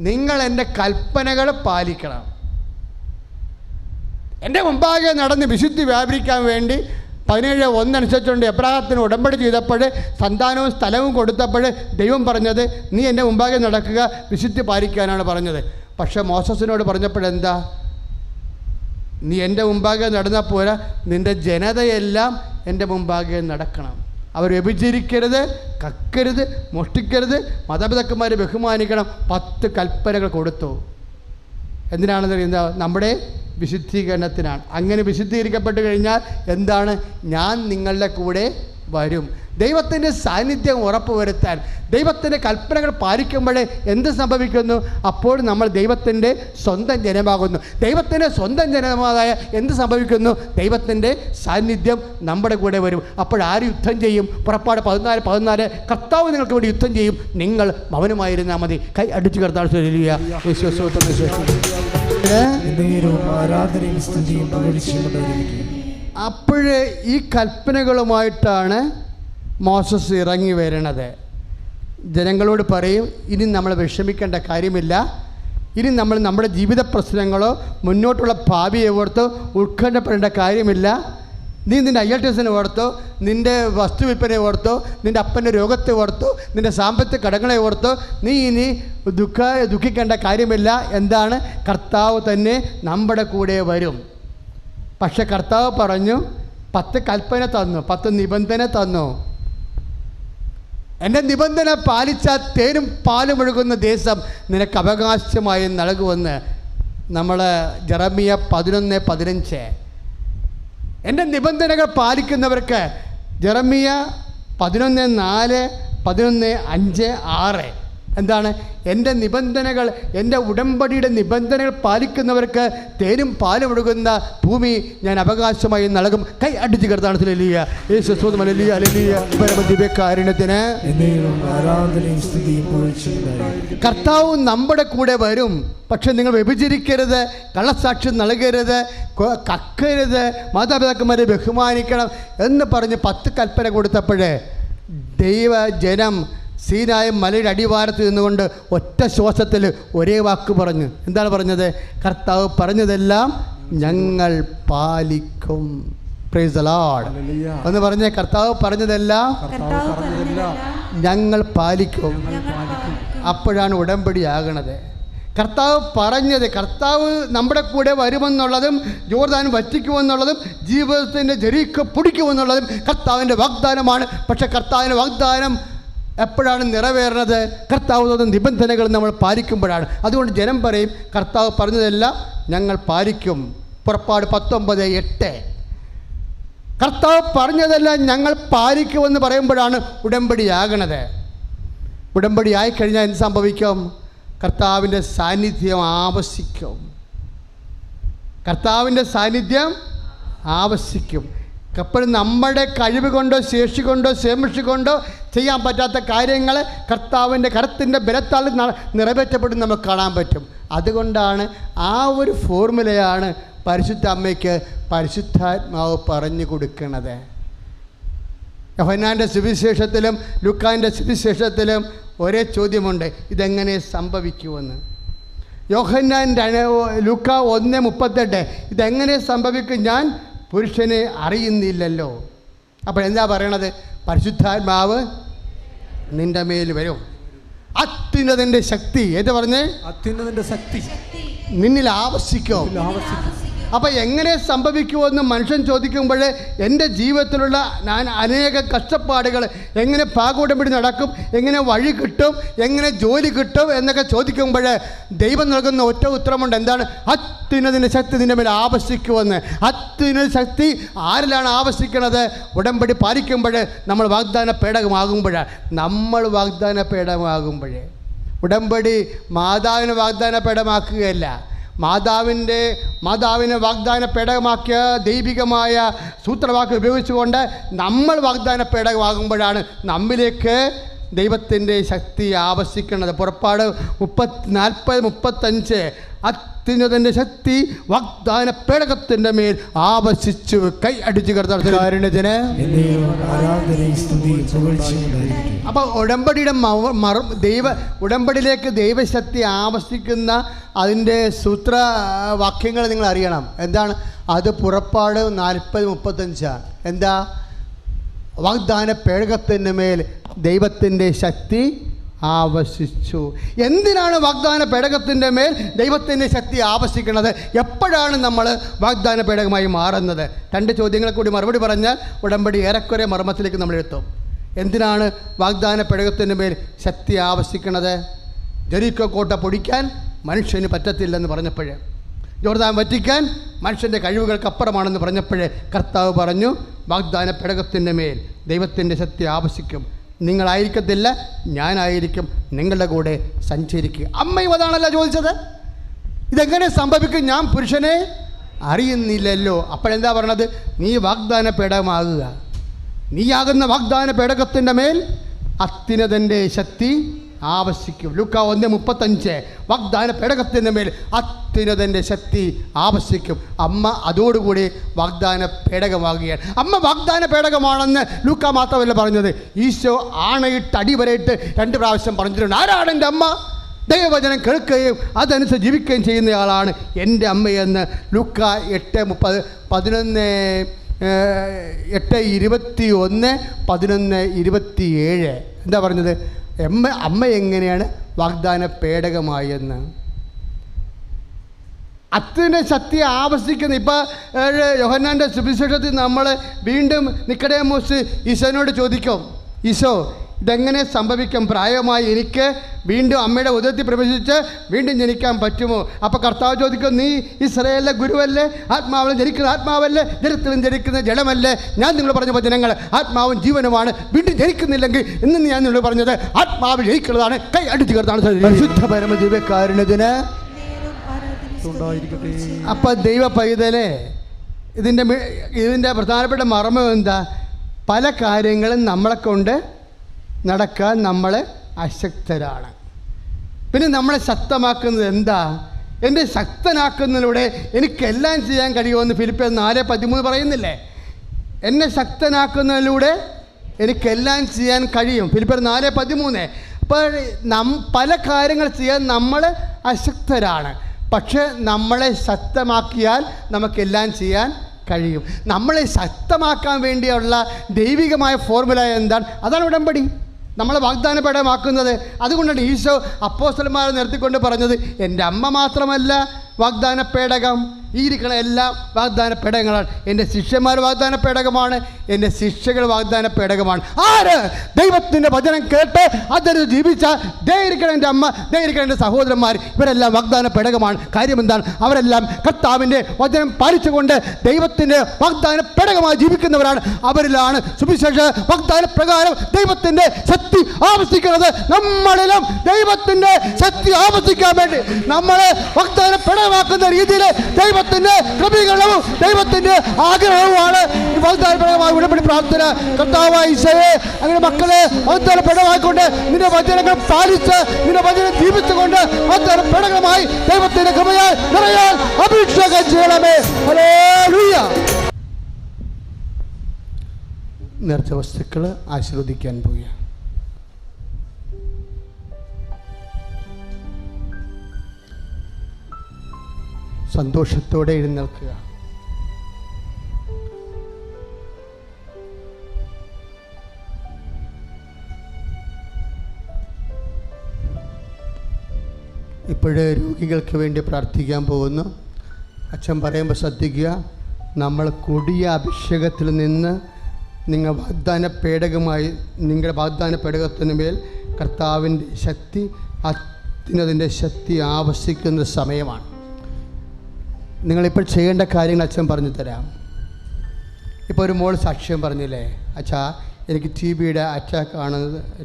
നിങ്ങൾ എൻ്റെ കൽപ്പനകൾ പാലിക്കണം. എൻ്റെ മുമ്പാകെ നടന്ന് വിശുദ്ധി വ്യാപരിക്കാൻ വേണ്ടി 17:1 അനുസരിച്ചുകൊണ്ട് എബ്രാഹത്തിന് ഉടമ്പടി ചെയ്തപ്പോൾ, സന്താനവും സ്ഥലവും കൊടുത്തപ്പോൾ ദൈവം പറഞ്ഞത് നീ എൻ്റെ മുമ്പാകെ നടക്കുക, വിശുദ്ധി പാലിക്കാനാണ് പറഞ്ഞത്. പക്ഷേ മോസസിനോട് പറഞ്ഞപ്പോഴെന്താ? നീ എൻ്റെ മുമ്പാകെ നടന്നാൽ പോരാ, നിൻ്റെ ജനതയെല്ലാം എൻ്റെ മുമ്പാകെ നടക്കണം. അവർ വ്യഭിചരിക്കരുത്, കക്കരുത്, മോഷ്ടിക്കരുത്, മാതാപിതാക്കന്മാരെ ബഹുമാനിക്കണം. 10 കൽപ്പനകൾ കൊടുത്തു. എന്തിനാണെന്ന് അറിയുന്നത്? നമ്മുടെ വിശുദ്ധീകരണത്തിനാണ്. അങ്ങനെ വിശുദ്ധീകരിക്കപ്പെട്ട് കഴിഞ്ഞാൽ എന്താണ്? ഞാൻ നിങ്ങളുടെ കൂടെ വരും. ദൈവത്തിൻ്റെ സാന്നിധ്യം ഉറപ്പുവരുത്താൻ ദൈവത്തിൻ്റെ കൽപ്പനകൾ പാലിക്കുമ്പോഴേ എന്ത് സംഭവിക്കുന്നു? അപ്പോൾ നമ്മൾ ദൈവത്തിൻ്റെ സ്വന്തം ജനമാകുന്നു. ദൈവത്തിൻ്റെ സ്വന്തം ജനമായ എന്ത് സംഭവിക്കുന്നു? ദൈവത്തിൻ്റെ സാന്നിധ്യം നമ്മുടെ കൂടെ വരും. അപ്പോഴാര് യുദ്ധം ചെയ്യും? പുറപ്പാട് 14:14 കർത്താവ് നിങ്ങൾക്ക് വേണ്ടി യുദ്ധം ചെയ്യും, നിങ്ങൾ മൗനമായിരുന്നാൽ മതി. കൈ അടിച്ചു കർത്താവ് അപ്പോഴേ ഈ കൽപ്പനകളുമായിട്ടാണ് മോസസ് ഇറങ്ങി വരണത്. ജനങ്ങളോട് പറയും, ഇനി നമ്മൾ വിഷമിക്കേണ്ട കാര്യമില്ല, ഇനി നമ്മൾ നമ്മുടെ ജീവിത പ്രശ്നങ്ങളോ മുന്നോട്ടുള്ള ഭാവിയെ ഓർത്തോ ഉത്കണ്ഠപ്പെടേണ്ട കാര്യമില്ല. നീ നിൻ്റെ IELTS ഓർത്തോ, നിൻ്റെ വസ്തു വിൽപ്പനയെ ഓർത്തോ, നിൻ്റെ അപ്പൻ്റെ രോഗത്തെ ഓർത്തോ, നിൻ്റെ സാമ്പത്തിക കടങ്ങളെ ഓർത്തോ നീ ഇനി ദുഃഖിക്കേണ്ട കാര്യമില്ല. എന്താണ്? കർത്താവ് തന്നെ നമ്മുടെ കൂടെ വരും. പക്ഷെ കർത്താവ് പറഞ്ഞു, 10 കൽപ്പന തന്നു, 10 നിബന്ധന തന്നു. എൻ്റെ നിബന്ധന പാലിച്ചാൽ തേനും പാലും ഒഴുകുന്ന ദേശം നിനക്ക് അവകാശമായി നൽകുമെന്ന് നമ്മൾ ജെറമിയ 11:15. എൻ്റെ നിബന്ധനകൾ പാലിക്കുന്നവർക്ക് ജെറമിയ 11:4, 11:5, 6 എന്താണ്? എൻ്റെ നിബന്ധനകൾ, എൻ്റെ ഉടമ്പടിയുടെ നിബന്ധനകൾ പാലിക്കുന്നവർക്ക് തേനും പാലും ഒഴുകുന്ന ഭൂമി ഞാൻ അവകാശമായി നൽകും. കൈ അടിച്ച് കർത്താവ് കർത്താവ് നമ്മുടെ കൂടെ വരും. പക്ഷെ നിങ്ങൾ വ്യഭിചരിക്കരുത്, കള്ളസാക്ഷ്യം നൽകരുത്, കക്കരുത്, മാതാപിതാക്കന്മാരെ ബഹുമാനിക്കണം എന്ന് പറഞ്ഞ് 10 കൽപ്പന കൊടുത്തപ്പോഴേ ദൈവജനം സീനായ മലയുടെ അടിവാരത്ത് നിന്നുകൊണ്ട് ഒറ്റ ശ്വാസത്തിൽ ഒരേ വാക്ക് പറഞ്ഞു. എന്താണ് പറഞ്ഞത്? കർത്താവ് പറഞ്ഞതെല്ലാം ഞങ്ങൾ പാലിക്കും. Price the Lord. ഒന്ന് പറഞ്ഞേ, കർത്താവ് പറഞ്ഞതെല്ലാം ഞങ്ങൾ പാലിക്കും. അപ്പോഴാണ് ഉടമ്പടി ആകണത്. കർത്താവ് പറഞ്ഞത്, കർത്താവ് നമ്മുടെ കൂടെ വരുമെന്നുള്ളതും ജോർദാൻ വറ്റിക്കുമെന്നുള്ളതും ജീവിതത്തിൻ്റെ ജെറീക്കോ പിടിക്കുമെന്നുള്ളതും കർത്താവിൻ്റെ വാഗ്ദാനമാണ്. പക്ഷേ കർത്താവിൻ്റെ വാഗ്ദാനം എപ്പോഴാണ് നിറവേറുന്നത്? കർത്താവ് തന്ന നിബന്ധനകൾ നമ്മൾ പാലിക്കുമ്പോഴാണ്. അതുകൊണ്ട് ജനം പറയും, കർത്താവ് പറഞ്ഞതെല്ലാം ഞങ്ങൾ പാലിക്കും. പുറപ്പാട് 19:8 കർത്താവ് പറഞ്ഞതെല്ലാം ഞങ്ങൾ പാലിക്കുമെന്ന് പറയുമ്പോഴാണ് ഉടമ്പടിയാകണത്. ഉടമ്പടി ആയിക്കഴിഞ്ഞാൽ എന്ത് സംഭവിക്കും? കർത്താവിൻ്റെ സാന്നിധ്യം ആവശ്യിക്കും. കർത്താവിൻ്റെ സാന്നിധ്യം ആവശ്യിക്കും. അപ്പോൾ നമ്മുടെ കഴിവ് കൊണ്ടോ ശേഷി കൊണ്ടോ ശേമിഷി കൊണ്ടോ ചെയ്യാൻ പറ്റാത്ത കാര്യങ്ങൾ കർത്താവിൻ്റെ കരത്തിൻ്റെ ബലത്താൽ നിറവേറ്റപ്പെടും നമുക്ക് കാണാൻ പറ്റും. അതുകൊണ്ടാണ് ആ ഒരു ഫോർമുലയാണ് പരിശുദ്ധ അമ്മയ്ക്ക് പരിശുദ്ധാത്മാവ് പറഞ്ഞു കൊടുക്കുന്നത്. യോഹന്നാൻ്റെ സുവിശേഷത്തിലും ലൂക്കാൻ്റെ സുവിശേഷത്തിലും ഒരേ ചോദ്യമുണ്ട്, ഇതെങ്ങനെ സംഭവിക്കുമെന്ന്. ലൂക്ക 1:38 ഇതെങ്ങനെ സംഭവിക്കും? ഞാൻ പുരുഷനെ അറിയുന്നില്ലല്ലോ. അപ്പോൾ എന്താ പറയണത്? പരിശുദ്ധാത്മാവ് നിൻ്റെ മേൽ വരും. അത്യുന്നതൻ്റെ ശക്തി, ഏത് പറഞ്ഞേ? അത്യുന്നതൻ്റെ ശക്തി നിന്നിൽ ആവശ്യിക്കും. അപ്പം എങ്ങനെ സംഭവിക്കുമെന്ന് മനുഷ്യൻ ചോദിക്കുമ്പോൾ എൻ്റെ ജീവിതത്തിലുള്ള ഞാൻ അനേക കഷ്ടപ്പാടുകൾ എങ്ങനെ പാകോടമ്പടി നടക്കും, എങ്ങനെ വഴി കിട്ടും, എങ്ങനെ ജോലി കിട്ടും എന്നൊക്കെ ചോദിക്കുമ്പോൾ ദൈവം നൽകുന്ന ഒറ്റ ഉത്തരമുണ്ട്. എന്താണ്? അത്യുന്നതിൻ്റെ ശക്തി നിൻ്റെ മേൽ ആവശ്യിക്കുമെന്ന്. അത്യുന്നത ശക്തി ആരിലാണ് ആവശ്യിക്കുന്നത്? ഉടമ്പടി പാലിക്കുമ്പോൾ, നമ്മൾ വാഗ്ദാന പേടകമാകുമ്പോഴാണ്. നമ്മൾ വാഗ്ദാന പേടകമാകുമ്പോഴേ. ഉടമ്പടി മാതാവിനെ വാഗ്ദാന പേടകമാക്കുകയല്ല, മാതാവിനെ വാഗ്ദാന പേടകമാക്കിയ ദൈവികമായ സൂത്രവാക്യം ഉപയോഗിച്ചുകൊണ്ട് നമ്മൾ വാഗ്ദാന പേടകമാകുമ്പോഴാണ് നമ്മിലേക്ക് ദൈവത്തിൻ്റെ ശക്തി ആവശ്യിക്കുന്നത്. പുറപ്പാട് 40-35 അത്യുന്നതൻ്റെ ശക്തി വാഗ്ദാന പേടകത്തിൻ്റെ മേൽ ആവശ്യിച്ചു. കൈ അടിച്ചു കർത്താവിന്. അപ്പോൾ ഉടമ്പടിയുടെ ഉടമ്പടിയിലേക്ക് ദൈവശക്തി ആവശ്യിക്കുന്ന അതിൻ്റെ സൂത്രവാക്യങ്ങൾ നിങ്ങൾ അറിയണം. എന്താണ് അത്? പുറപ്പാട് 40-35. എന്താ? വാഗ്ദാന പേടകത്തിൻ്റെ മേൽ ദൈവത്തിൻ്റെ ശക്തി ആവശ്യിച്ചു. എന്തിനാണ് വാഗ്ദാന പേടകത്തിൻ്റെ മേൽ ദൈവത്തിൻ്റെ ശക്തി ആവശ്യിക്കുന്നത്? എപ്പോഴാണ് നമ്മൾ വാഗ്ദാന പേടകമായി മാറുന്നത്? 2 ചോദ്യങ്ങളെ കൂടി മറുപടി പറഞ്ഞാൽ ഉടമ്പടി ഏറെക്കുറെ മർമ്മത്തിലേക്ക് നമ്മൾ എത്തും. എന്തിനാണ് വാഗ്ദാന പേടകത്തിൻ്റെ മേൽ ശക്തി ആവശ്യിക്കുന്നത്? ജെറിക്കോ കോട്ട പൊടിക്കാൻ മനുഷ്യന് പറ്റത്തില്ലെന്ന് പറഞ്ഞപ്പോഴേ, യോർദാൻ വറ്റിക്കാൻ മനുഷ്യൻ്റെ കഴിവുകൾക്കപ്പുറമാണെന്ന് പറഞ്ഞപ്പോഴേ കർത്താവ് പറഞ്ഞു, വാഗ്ദാന പേടകത്തിൻ്റെ മേൽ ദൈവത്തിൻ്റെ ശക്തി ആവശ്യിക്കും. നിങ്ങളായിരിക്കത്തില്ല, ഞാനായിരിക്കും നിങ്ങളുടെ കൂടെ സഞ്ചരിക്കുക. അമ്മയും അതാണല്ലോ ചോദിച്ചത്. ഇതെങ്ങനെ സംഭവിക്കും? ഞാൻ പുരുഷനെ അറിയുന്നില്ലല്ലോ. അപ്പോഴെന്താ പറഞ്ഞത്? നീ വാഗ്ദാന പേടകമാകുക. നീയാകുന്ന വാഗ്ദാന പേടകത്തിൻ്റെ മേൽ അത്യുന്നതൻ്റെ ശക്തി ആവശ്യിക്കും. ലൂക്കാ 1:35 വാഗ്ദാന പേടകത്തിൻ്റെ മേൽ അത്യുന്നതൻ്റെ ശക്തി ആവശ്യിക്കും. അമ്മ അതോടുകൂടി വാഗ്ദാന പേടകമാകുകയാണ്. അമ്മ വാഗ്ദാന പേടകമാണെന്ന് ലൂക്കാ മാത്രമല്ല പറഞ്ഞത്, ഈശോ ആണയിട്ട് അടിവരയിട്ട് 2 പ്രാവശ്യം പറഞ്ഞിട്ടുണ്ട്. ആരാണ് എൻ്റെ അമ്മ? ദൈവവചനം കേൾക്കുകയും അതനുസരിച്ച് ജീവിക്കുകയും ചെയ്യുന്നയാളാണ് എൻ്റെ അമ്മയെന്ന് ലൂക്കാ 8:30, 8:21, 11:27. എന്താ പറഞ്ഞത്? അമ്മ എങ്ങനെയാണ് വാഗ്ദാന പേടകമായെന്ന്. അത്യുന്നത ശക്തി ആവശ്യിക്കുന്ന. ഇപ്പോൾ യോഹന്നാൻ്റെ സുവിശേഷത്തിൽ നമ്മൾ വീണ്ടും നിക്കോദേമോസ് ഈശോനോട് ചോദിക്കും, ഈശോ ഇതെങ്ങനെ സംഭവിക്കും? പ്രായമായി എനിക്ക് വീണ്ടും അമ്മയുടെ ഉദരത്തിൽ പ്രവേശിച്ച് വീണ്ടും ജനിക്കാൻ പറ്റുമോ? അപ്പോൾ കർത്താവ് ചോദിക്കും, നീ ഇസ്രായേലിലെ ഗുരുവല്ലേ? ആത്മാവിൽ ജനിക്കുന്ന ആത്മാവല്ലേ? ജലത്തിലും ജനിക്കുന്ന ജലമല്ലേ? ഞാൻ നിങ്ങൾ പറഞ്ഞ വചനങ്ങൾ ആത്മാവും ജീവനുമാണ്. വീണ്ടും ജനിക്കുന്നില്ലെങ്കിൽ ഇന്ന് ഞാൻ നിങ്ങൾ പറഞ്ഞത് ആത്മാവിൽ ജനിക്കുന്നതാണ്. കൈ അടിച്ചു കർത്താണ് പരിശുദ്ധ പരമദിവ്യകാരുണ്യത്തിന്. അപ്പം ദൈവ പൈതലേ, ഇതിൻ്റെ പ്രധാനപ്പെട്ട മർമ്മം എന്താ? പല കാര്യങ്ങളും നമ്മളെ കൊണ്ട് നടക്കാൻ നമ്മൾ അശക്തരാണ്. പിന്നെ നമ്മളെ ശക്തമാക്കുന്നത് എന്താ? എന്നെ ശക്തനാക്കുന്നതിലൂടെ എനിക്കെല്ലാം ചെയ്യാൻ കഴിയുമെന്ന് ഫിലിപ്പിയർ 4:13 പറയുന്നില്ലേ? എന്നെ ശക്തനാക്കുന്നതിലൂടെ എനിക്കെല്ലാം ചെയ്യാൻ കഴിയും. ഫിലിപ്പിയർ 4:13. അപ്പോൾ പല കാര്യങ്ങൾ ചെയ്യാൻ നമ്മൾ അശക്തരാണ്. പക്ഷേ നമ്മളെ ശക്തമാക്കിയാൽ നമുക്കെല്ലാം ചെയ്യാൻ കഴിയും. നമ്മളെ ശക്തമാക്കാൻ വേണ്ടിയുള്ള ദൈവികമായ ഫോർമുല എന്താണ്? അതാണ് ഉടമ്പടി നമ്മളെ വാഗ്ദാന പേടകമാക്കുന്നത്. അതുകൊണ്ടാണ് ഈശോ അപ്പോസ്തലന്മാരെ നിർത്തിക്കൊണ്ട് പറഞ്ഞത്, എൻ്റെ അമ്മ മാത്രമല്ല വാഗ്ദാന പേടകം, ഈ ഇരിക്കണ എല്ലാം വാഗ്ദാന പേടകങ്ങളാണ്. എൻ്റെ ശിഷ്യന്മാർ വാഗ്ദാന പേടകമാണ്, എൻ്റെ ശിഷ്യകൾ വാഗ്ദാന പേടകമാണ്. ആര് ദൈവത്തിൻ്റെ വചനം കേട്ട് അതൊരു ജീവിച്ചാൽ ദയിരിക്കണം എൻ്റെ അമ്മ, ദയിരിക്കണം എൻ്റെ സഹോദരന്മാർ, ഇവരെല്ലാം വാഗ്ദാന പേടകമാണ്. കാര്യം എന്താണ്? അവരെല്ലാം കർത്താവിൻ്റെ വചനം പാലിച്ചുകൊണ്ട് ദൈവത്തിൻ്റെ വാഗ്ദാന പേടകമായി ജീവിക്കുന്നവരാണ്. അവരിലാണ് സുവിശേഷ വാഗ്ദാന പ്രകാരം ദൈവത്തിൻ്റെ ശക്തി ആവശ്യിക്കുന്നത്. നമ്മളിലും ദൈവത്തിൻ്റെ ശക്തി ആവശ്യിക്കാൻ വേണ്ടി നമ്മളെ വാഗ്ദാന പേടകമാക്കുന്ന രീതിയിൽ ദൈവത്തിന്റെ ക്രമീകരണവും ദൈവത്തിന്റെ ആഗ്രഹവുമാണ് വാഗ്ദാനപരമായ ഉടമ്പടി പ്രാർത്ഥന. കർത്താവായ ഈശോയെ, അങ്ങനെ മക്കളെ വാഗ്ദാനപരമായിക്കൊണ്ട് നിന്റെ വചനങ്ങൾ പാലിച്ച് നിന്റെ വചനം ജീവിച്ചുകൊണ്ട് വാഗ്ദാനപരമായി ദൈവത്തിന്റെ കൃപയാൽ നിറയാൻ അഭിഷേകം ചെയ്യണമേ. ഹല്ലേലൂയ. നേർച്ച വസ്തുക്കൾ ആശീർവദിക്കാൻ പോവുക. സന്തോഷത്തോടെ എഴുന്നേൽക്കുക. ഇപ്പോഴേ രോഗികൾക്ക് വേണ്ടി പ്രാർത്ഥിക്കാൻ പോകുന്നു. അച്ഛൻ പറയുമ്പോൾ ശ്രദ്ധിക്കുക, നമ്മൾ കൊടിയ അഭിഷേകത്തിൽ നിന്ന് നിങ്ങൾ വാഗ്ദാന പേടകമായി, നിങ്ങളുടെ വാഗ്ദാന പേടകത്തിന് മേൽ കർത്താവിൻ്റെ ശക്തി, അത്യുന്നതിൻ്റെ ശക്തി ആവശ്യിക്കുന്ന സമയമാണ്. നിങ്ങളിപ്പോൾ ചെയ്യേണ്ട കാര്യങ്ങൾ അച്ഛൻ പറഞ്ഞു തരാം. ഇപ്പോൾ ഒരു മോൾ സാക്ഷ്യം പറഞ്ഞില്ലേ, അച്ഛാ എനിക്ക് TBയുടെ അറ്റാക്ക് ആണ്,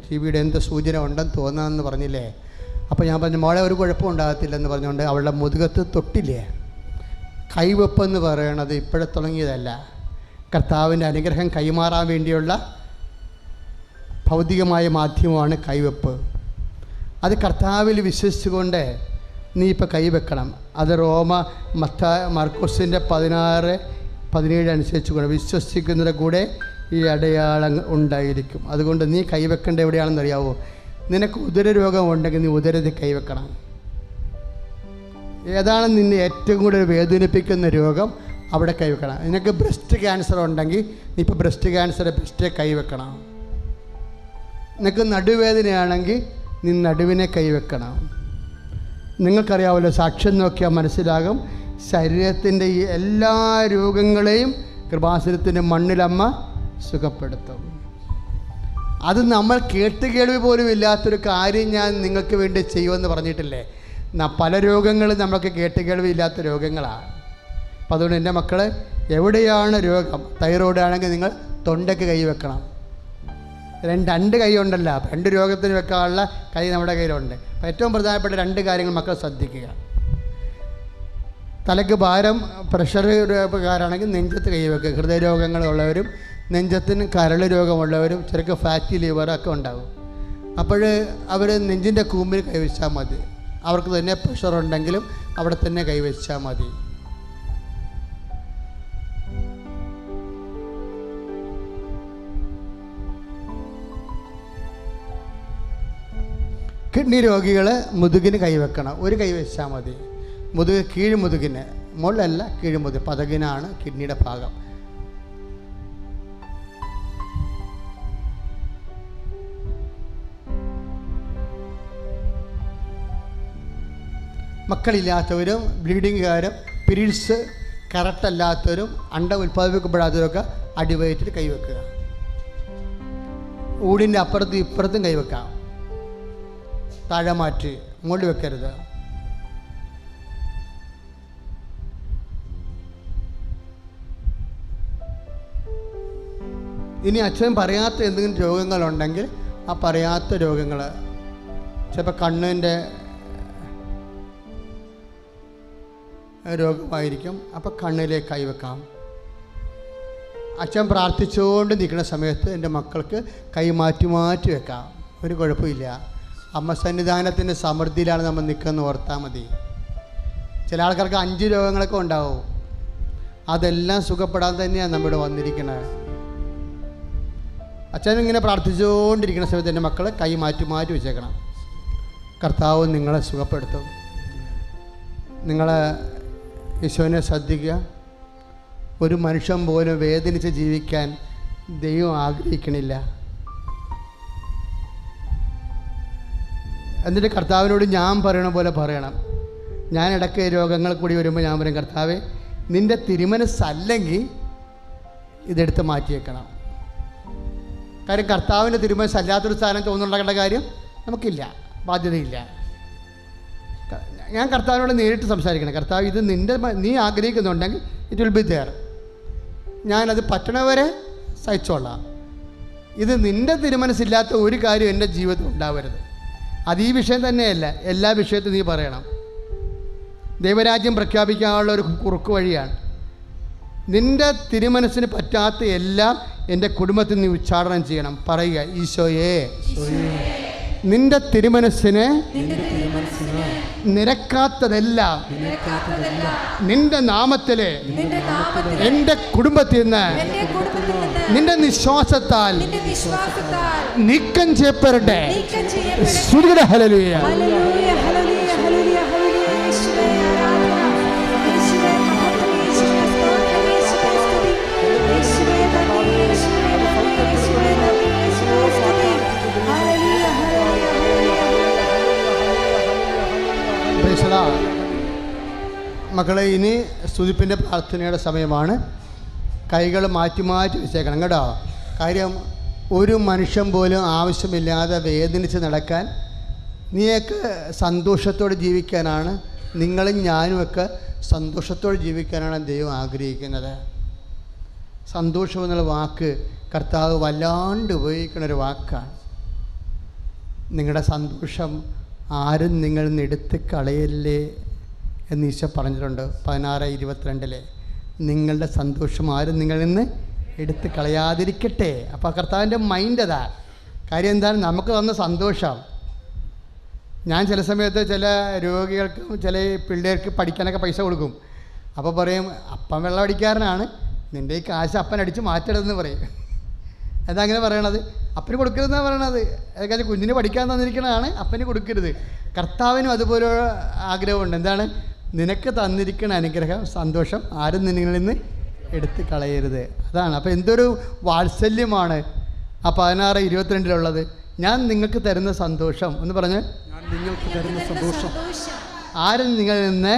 TBയുടെ എന്ത് സൂചന ഉണ്ടെന്ന് തോന്നാമെന്ന് പറഞ്ഞില്ലേ. അപ്പോൾ ഞാൻ പറഞ്ഞു മോളെ ഒരു കുഴപ്പം ഉണ്ടാകത്തില്ലെന്ന് പറഞ്ഞുകൊണ്ട് അവളുടെ മുതുകത്ത് തൊട്ടില്ലേ. കൈവെപ്പെന്ന് പറയണത് ഇപ്പോഴെ തുടങ്ങിയതല്ല, കർത്താവിൻ്റെ അനുഗ്രഹം കൈമാറാൻ വേണ്ടിയുള്ള ഭൗതികമായ മാധ്യമമാണ് കൈവെപ്പ്. അത് കർത്താവിൽ വിശ്വസിച്ചുകൊണ്ട് നീ ഇപ്പോൾ കൈവെക്കണം. അത് മർക്കോസിൻ്റെ 16-17 അനുസരിച്ച് കൂടെ വിശ്വസിക്കുന്നതിൻ്റെ കൂടെ ഈ അടയാളം ഉണ്ടായിരിക്കും. അതുകൊണ്ട് നീ കൈവെക്കേണ്ട എവിടെയാണെന്ന് അറിയാവോ? നിനക്ക് ഉദരരോഗം ഉണ്ടെങ്കിൽ നീ ഉദരത്തിൽ കൈവെക്കണം. ഏതാണ് നിന്നെ ഏറ്റവും കൂടുതൽ വേദനിപ്പിക്കുന്ന രോഗം, അവിടെ കൈവെക്കണം. നിനക്ക് ബ്രസ്റ്റ് ക്യാൻസർ ഉണ്ടെങ്കിൽ നീ ഇപ്പോൾ ബ്രസ്റ്റ് ബ്രസ്റ്റേ കൈവെക്കണം. നിനക്ക് നടുവേദനയാണെങ്കിൽ നീ നടുവിനെ കൈവെക്കണം. നിങ്ങൾക്കറിയാമല്ലോ, സാക്ഷ്യം നോക്കിയാൽ മനസ്സിലാകും, ശരീരത്തിൻ്റെ ഈ എല്ലാ രോഗങ്ങളെയും കൃപാസനത്തിൻ്റെ മണ്ണിലമ്മ സുഖപ്പെടുത്തും. അത് നമ്മൾ കേട്ടുകേൾവി പോലും ഇല്ലാത്തൊരു കാര്യം ഞാൻ നിങ്ങൾക്ക് വേണ്ടി ചെയ്യുമെന്ന് പറഞ്ഞിട്ടില്ലേ. പല രോഗങ്ങളും നമുക്ക് കേട്ടുകേൾവി ഇല്ലാത്ത രോഗങ്ങളാണ്. അപ്പോൾ അതുകൊണ്ട് എൻ്റെ മക്കൾ, എവിടെയാണ് രോഗം, തൈറോയ്ഡ് ആണെങ്കിൽ നിങ്ങൾ തൊണ്ടയ്ക്ക് കൈ വെക്കണം. രണ്ട് കൈ ഉണ്ടല്ലോ, 2 രോഗത്തിന് വെക്കാനുള്ള കൈ നമ്മുടെ കയ്യിലുണ്ട്. അപ്പോൾ ഏറ്റവും പ്രധാനപ്പെട്ട 2 കാര്യങ്ങൾ മക്കൾ ശ്രദ്ധിക്കുക. തലയ്ക്ക് ഭാരം, പ്രഷറുകാരാണെങ്കിൽ നെഞ്ചത്ത് കൈ വെക്കുക. ഹൃദയരോഗങ്ങളുള്ളവരും നെഞ്ചത്തിന് കരൾ രോഗമുള്ളവരും ചെറുക്ക് ഫാറ്റി ലിവറൊക്കെ ഉണ്ടാകും. അപ്പോൾ അവർ നെഞ്ചിൻ്റെ കൂമ്പിൽ കൈവച്ചാൽ മതി. അവർക്ക് തന്നെ പ്രഷർ ഉണ്ടെങ്കിലും അവിടെ തന്നെ കൈവച്ചാൽ മതി. കിഡ്നി രോഗികൾ മുതുകിന് കൈവെക്കണം. ഒരു കൈ വെച്ചാൽ മതി. മുതുക് കീഴ്മുതുകിന്, മുകളിലല്ല കീഴ്മുതുക്, പതകിനാണ് കിഡ്നിയുടെ ഭാഗം. മക്കളില്ലാത്തവരും ബ്ലീഡിങ്ങുകാരും പീരീഡ്സ് കറക്റ്റല്ലാത്തവരും അണ്ടം ഉൽപ്പാദിപ്പിക്കപ്പെടാത്തവരൊക്കെ അടിവയറ്റിൽ കൈവെക്കുക. ഊടിൻ്റെ അപ്പുറത്തും ഇപ്പുറത്തും കൈവെക്കാം. താഴെ മാറ്റി മുകളിൽ വെക്കരുത്. ഇനി അച്ഛൻ പറയാത്ത എന്തെങ്കിലും രോഗങ്ങളുണ്ടെങ്കിൽ ആ പറയാത്ത രോഗങ്ങൾ, ചിലപ്പോൾ കണ്ണിൻ്റെ രോഗമായിരിക്കും, അപ്പോൾ കണ്ണിലേക്ക് കൈവെക്കാം. അച്ഛൻ പ്രാർത്ഥിച്ചുകൊണ്ട് നിൽക്കുന്ന സമയത്ത് എൻ്റെ മക്കൾക്ക് കൈ മാറ്റി മാറ്റി വെക്കാം. ഒരു കുഴപ്പമില്ല. അമ്മ സന്നിധാനത്തിൻ്റെ സമൃദ്ധിയിലാണ് നമ്മൾ നിൽക്കുന്നത് ഓർത്താൽ മതി. ചില ആൾക്കാർക്ക് 5 രോഗങ്ങളൊക്കെ ഉണ്ടാവും. അതെല്ലാം സുഖപ്പെടാൻ തന്നെയാണ് നമ്മുടെ വന്നിരിക്കുന്നത്. അച്ഛനിങ്ങനെ പ്രാർത്ഥിച്ചുകൊണ്ടിരിക്കുന്ന സമയത്ത് എൻ്റെ മക്കൾ കൈ മാറ്റി മാറ്റി വെച്ചേക്കണം. കർത്താവ് നിങ്ങളെ സുഖപ്പെടുത്തും. നിങ്ങൾ ഈശോനെ ശ്രദ്ധിക്കുക. ഒരു മനുഷ്യൻ പോലും വേദനിച്ച് ജീവിക്കാൻ ദൈവം ആഗ്രഹിക്കണില്ല. എന്നിട്ട് കർത്താവിനോട് ഞാൻ പറയണ പോലെ പറയണം. ഞാൻ ഇടയ്ക്ക് രോഗങ്ങൾ കൂടി വരുമ്പോൾ ഞാൻ പറയും, കർത്താവേ നിൻ്റെ തിരുമനസ്സല്ലെങ്കിൽ ഇതെടുത്ത് മാറ്റിയേക്കണം. കാര്യം കർത്താവിൻ്റെ തിരുമനസ്സല്ലാത്തൊരു സ്ഥാനം തോന്നുന്നുണ്ടാക്കേണ്ട കാര്യം നമുക്കില്ല, ബാധ്യതയില്ല. ഞാൻ കർത്താവിനോട് നേരിട്ട് സംസാരിക്കണം. കർത്താവ് ഇത് നീ ആഗ്രഹിക്കുന്നുണ്ടെങ്കിൽ ഇറ്റ് വിൽ ബി ദെയർ. ഞാനത് പറ്റണവരെ സഹിച്ചോളാം. ഇത് നിൻ്റെ തിരുമനസ്സില്ലാത്ത ഒരു കാര്യം എൻ്റെ ജീവിതത്തിൽ ഉണ്ടാവരുത്. അത് ഈ വിഷയം തന്നെയല്ല, എല്ലാ വിഷയത്തും നീ പറയണം. ദൈവരാജ്യം പ്രഖ്യാപിക്കാനുള്ള ഒരു കുറുക്ക് വഴിയാണ്. നിൻ്റെ തിരുമനസ്സിന് പറ്റാത്ത എല്ലാം എൻ്റെ കുടുംബത്തിൽ നീ ഉച്ചാടനം ചെയ്യണം. പറയുക, ഈശോയേ നിൻ്റെ തിരുമനസ്സിന് നിരക്കാത്തതെല്ലാം നിൻ്റെ നാമത്തിലെ എൻ്റെ കുടുംബത്തിൽ നിന്ന് നിൻ്റെ നിശ്വാസത്താൽ നീക്കം ചെയ്യപ്പെടട്ടെ. ഹല്ലേലൂയ. മക്കളെ, ഇനി സ്തുതിപ്പിൻ്റെ പ്രാർത്ഥനയുടെ സമയമാണ്. കൈകൾ മാറ്റി മാറ്റി വെച്ചേക്കണം കേട്ടോ. കാര്യം ഒരു മനുഷ്യൻ പോലും ആവശ്യമില്ലാതെ വേദനിച്ച് നടക്കാൻ, നീയൊക്കെ സന്തോഷത്തോടെ ജീവിക്കാനാണ്, നിങ്ങളും ഞാനുമൊക്കെ സന്തോഷത്തോടെ ജീവിക്കാനാണ് ദൈവം ആഗ്രഹിക്കുന്നത്. സന്തോഷം എന്നുള്ള വാക്ക് കർത്താവ് വല്ലാണ്ട് ഉപയോഗിക്കുന്ന ഒരു വാക്കാണ്. നിങ്ങളുടെ സന്തോഷം ആരും നിങ്ങളിൽ നിന്ന് എടുത്ത് കളയല്ലേ എന്ന് ഈശോ പറഞ്ഞിട്ടുണ്ട് 16:22. നിങ്ങളുടെ സന്തോഷം ആരും നിങ്ങളിൽ നിന്ന് എടുത്ത് കളയാതിരിക്കട്ടെ. അപ്പോൾ കർത്താവിൻ്റെ മൈൻഡ് അതാ. കാര്യം എന്താണ്? നമുക്ക് തന്ന സന്തോഷം. ഞാൻ ചില സമയത്ത് ചില രോഗികൾക്കും ചില പിള്ളേർക്ക് പഠിക്കാനൊക്കെ പൈസ കൊടുക്കും. അപ്പോൾ പറയും, അപ്പൻ വെള്ളം അടിക്കാരനാണ്, നിൻ്റെ ഈ കാശ് അപ്പൻ അടിച്ച് മാറ്റരുതെന്ന് പറയും. എന്താ അങ്ങനെ പറയണത്? അപ്പന് കൊടുക്കരുതെന്നാണ് പറയണത്. അതൊക്കെ കുഞ്ഞിന് പഠിക്കാൻ തന്നിരിക്കണതാണ്, അപ്പന് കൊടുക്കരുത്. കർത്താവിനും അതുപോലെ ആഗ്രഹമുണ്ട്. എന്താണ്? നിനക്ക് തന്നിരിക്കുന്ന അനുഗ്രഹം, സന്തോഷം ആരും നിന്നിൽ നിന്ന് എടുത്ത് കളയരുത്. അതാണ്. അപ്പോൾ എന്തൊരു വാത്സല്യമാണ് ആ 16:22 ഞാൻ നിങ്ങൾക്ക് തരുന്ന സന്തോഷം എന്ന് പറഞ്ഞ്, ഞാൻ നിങ്ങൾക്ക് തരുന്ന സന്തോഷം ആരും നിങ്ങളിൽ നിന്ന്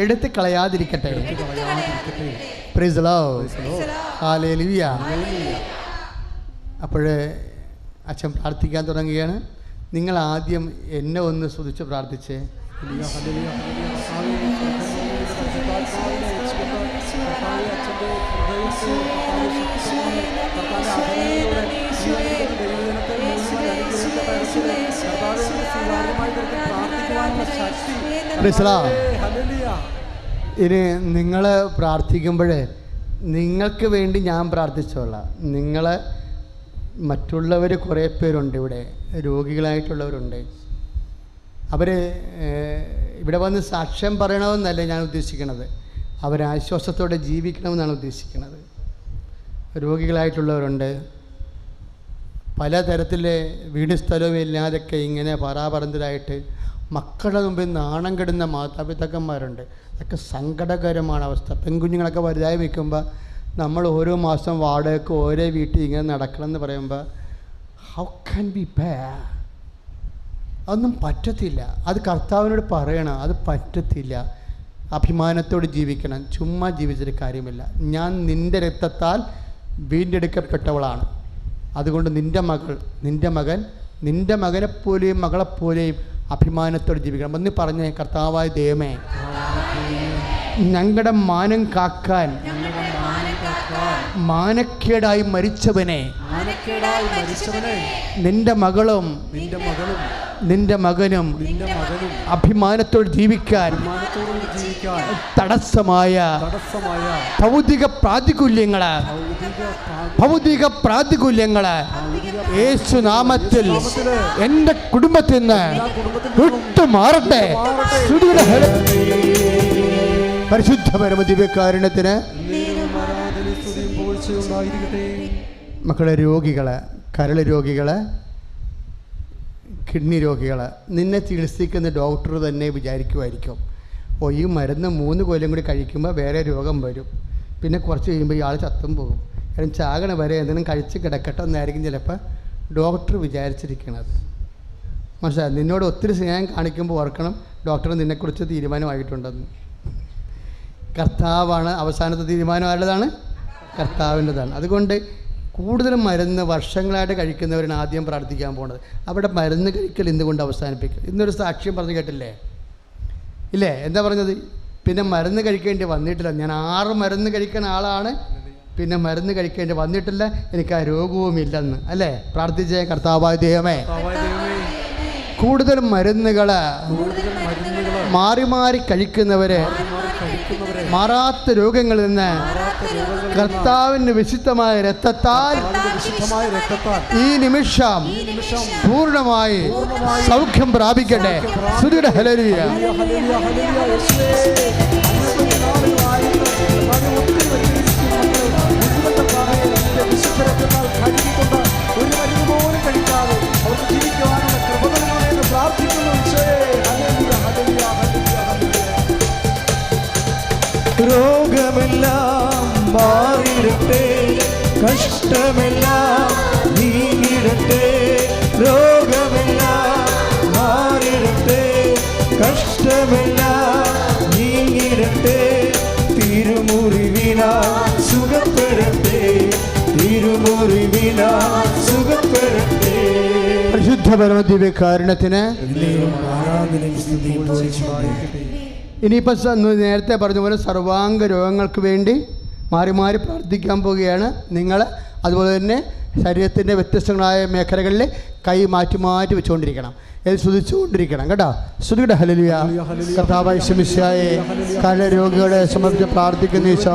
എടുത്ത് കളയാതിരിക്കട്ടെ. Praise the lord. ഹല്ലേലൂയ. അപ്പോഴേ അച്ഛൻ പ്രാർത്ഥിക്കാൻ തുടങ്ങുകയാണ്. നിങ്ങൾ ആദ്യം എന്നെ ഒന്ന് സ്തുതിച്ച് പ്രാർത്ഥിച്ചേ. ഇനി നിങ്ങൾ പ്രാർത്ഥിക്കുമ്പോൾ നിങ്ങൾക്ക് വേണ്ടി ഞാൻ പ്രാർത്ഥിച്ചോളാം. നിങ്ങൾ മറ്റുള്ളവർ കുറേ പേരുണ്ട് ഇവിടെ, രോഗികളായിട്ടുള്ളവരുണ്ട്. അവർ ഇവിടെ വന്ന് സാക്ഷ്യം പറയണമെന്നല്ല ഞാൻ ഉദ്ദേശിക്കുന്നത്, അവരാശ്വാസത്തോടെ ജീവിക്കണമെന്നാണ് ഉദ്ദേശിക്കുന്നത്. രോഗികളായിട്ടുള്ളവരുണ്ട്, പലതരത്തിലെ വീട് സ്ഥലവും ഇല്ലാതൊക്കെ ഇങ്ങനെ പറാപറന്തരായിട്ട് മക്കളുടെ മുമ്പിൽ നാണം കെടുന്ന മാതാപിതാക്കന്മാരുണ്ട്. അതൊക്കെ സങ്കടകരമാണ് അവസ്ഥ. പെൺകുഞ്ഞുങ്ങളൊക്കെ വലുതായി വയ്ക്കുമ്പോൾ നമ്മൾ ഓരോ മാസം വാടകയ്ക്ക് ഓരോ വീട്ടിൽ ഇങ്ങനെ നടക്കണം എന്ന് പറയുമ്പോൾ ഹൗ ക്യാൻ ബി ബേ? അതൊന്നും പറ്റത്തില്ല. അത് കർത്താവിനോട് പറയണം, അത് പറ്റത്തില്ല. അഭിമാനത്തോട് ജീവിക്കണം. ചുമ്മാ ജീവിച്ചൊരു കാര്യമില്ല. ഞാൻ നിൻ്റെ രക്തത്താൽ വീണ്ടെടുക്കപ്പെട്ടവളാണ്. അതുകൊണ്ട് നിൻ്റെ മകൾ, നിൻ്റെ മകൻ, നിൻ്റെ മകനെപ്പോലെയും മകളെപ്പോലെയും അഭിമാനത്തോടെ ജീവിക്കണം. ഒന്ന് പറഞ്ഞേ, കർത്താവായ ദൈവമേ, ഞങ്ങളുടെ മാനം കാക്കാൻ മാനക്കേടായി മരിച്ചവനെ നിന്റെ മകളും നിന്റെ മകനും അഭിമാനത്തോട് ജീവിക്കാൻ തടസ്സമായ ഭൗതിക പ്രാതികൂല്യങ്ങള് യേശുനാമത്തിൽ എൻ്റെ കുടുംബത്തിൽ നിന്ന് വിട്ടുമാറട്ടെ. പരിശുദ്ധ പരമദിവ്യകാരുണ്യത്തിന്. മക്കളെ, രോഗികള്, കരൾ രോഗികള്, കിഡ്നി രോഗികള്, നിന്നെ ചികിത്സിക്കുന്ന ഡോക്ടർ തന്നെ വിചാരിക്കുമായിരിക്കും, ഓ ഈ മരുന്ന് 3 കൊല്ലം കൂടി കഴിക്കുമ്പോൾ വേറെ രോഗം വരും, പിന്നെ കുറച്ച് കഴിയുമ്പോൾ ഇയാൾ ചത്തും പോകും, കാരണം ചാകണ വരെ എന്തെങ്കിലും കഴിച്ച് കിടക്കട്ടെ എന്നായിരിക്കും ചിലപ്പോൾ ഡോക്ടർ വിചാരിച്ചിരിക്കുന്നത്. മനസ്സിലായി? നിന്നോട് ഒത്തിരി സ്നേഹം കാണിക്കുമ്പോൾ ഓർക്കണം, ഡോക്ടർ നിന്നെക്കുറിച്ച് തീരുമാനമായിട്ടുണ്ടെന്ന്. കർത്താവാണ് അവസാനത്തെ തീരുമാനം. ആരുടേതാണ്? കർത്താവിൻ്റെതാണ്. അതുകൊണ്ട് കൂടുതലും മരുന്ന് വർഷങ്ങളായിട്ട് കഴിക്കുന്നവരാണ് ആദ്യം പ്രാർത്ഥിക്കാൻ പോകുന്നത്. അവിടെ മരുന്ന് കഴിക്കൽ ഇന്നുകൊണ്ട് അവസാനിപ്പിക്കും. ഇന്നൊരു സാക്ഷ്യം പറഞ്ഞു കേട്ടില്ലേ? ഇല്ലേ? എന്താ പറഞ്ഞത്? പിന്നെ മരുന്ന് കഴിക്കേണ്ടി വന്നിട്ടില്ല. ഞാൻ 6 മരുന്ന് കഴിക്കുന്ന ആളാണ്, പിന്നെ മരുന്ന് കഴിക്കേണ്ടി വന്നിട്ടില്ല, എനിക്ക് ആ രോഗവും ഇല്ലെന്ന്. അല്ലേ? പ്രാർത്ഥിച്ചേ, കർത്താവായ ദൈവമേ, കൂടുതൽ മരുന്നുകൾ മാറി മാറി കഴിക്കുന്നവരെ മാറാത്ത രോഗങ്ങളിൽ നിന്ന് കർത്താവിൻ്റെ വിശുദ്ധമായ രക്തത്താൽ ഈ നിമിഷം പൂർണ്ണമായി സൗഖ്യം പ്രാപിക്കട്ടെ. സ്തുതിയുടെ ഹല്ലേലൂയ. രോഗമെല്ലാം മാറിയിടട്ടെ, കഷ്ടമെല്ലാം നീങ്ങിടട്ടെ. രോഗമെല്ലാം മാറിയിടട്ടെ, കഷ്ടമെല്ലാം പരിശുദ്ധ പരമ ദിവ്യകാരുണ്യത്തിന് ആരാധനയും സ്തുതിയും പുകഴ്ചയും. ഇനിയിപ്പോൾ നേരത്തെ പറഞ്ഞ പോലെ സർവാംഗ രോഗങ്ങൾക്ക് വേണ്ടി മാറി മാറി പ്രാർത്ഥിക്കാൻ പോവുകയാണ് നിങ്ങൾ. അതുപോലെ തന്നെ ശരീരത്തിൻ്റെ വ്യത്യസ്തങ്ങളായ മേഖലകളിൽ കൈ മാറ്റി മാറ്റി വെച്ചുകൊണ്ടിരിക്കണം, സ്തുതിച്ചുകൊണ്ടിരിക്കണം കേട്ടോ. സ്തുതിയുടെ ഹല്ലേലൂയ. കർത്താവായ യേശുമിശിഹായേ, കാലരോഗികളെ സമർപ്പിച്ച് പ്രാർത്ഥിക്കുന്ന ഈശോ,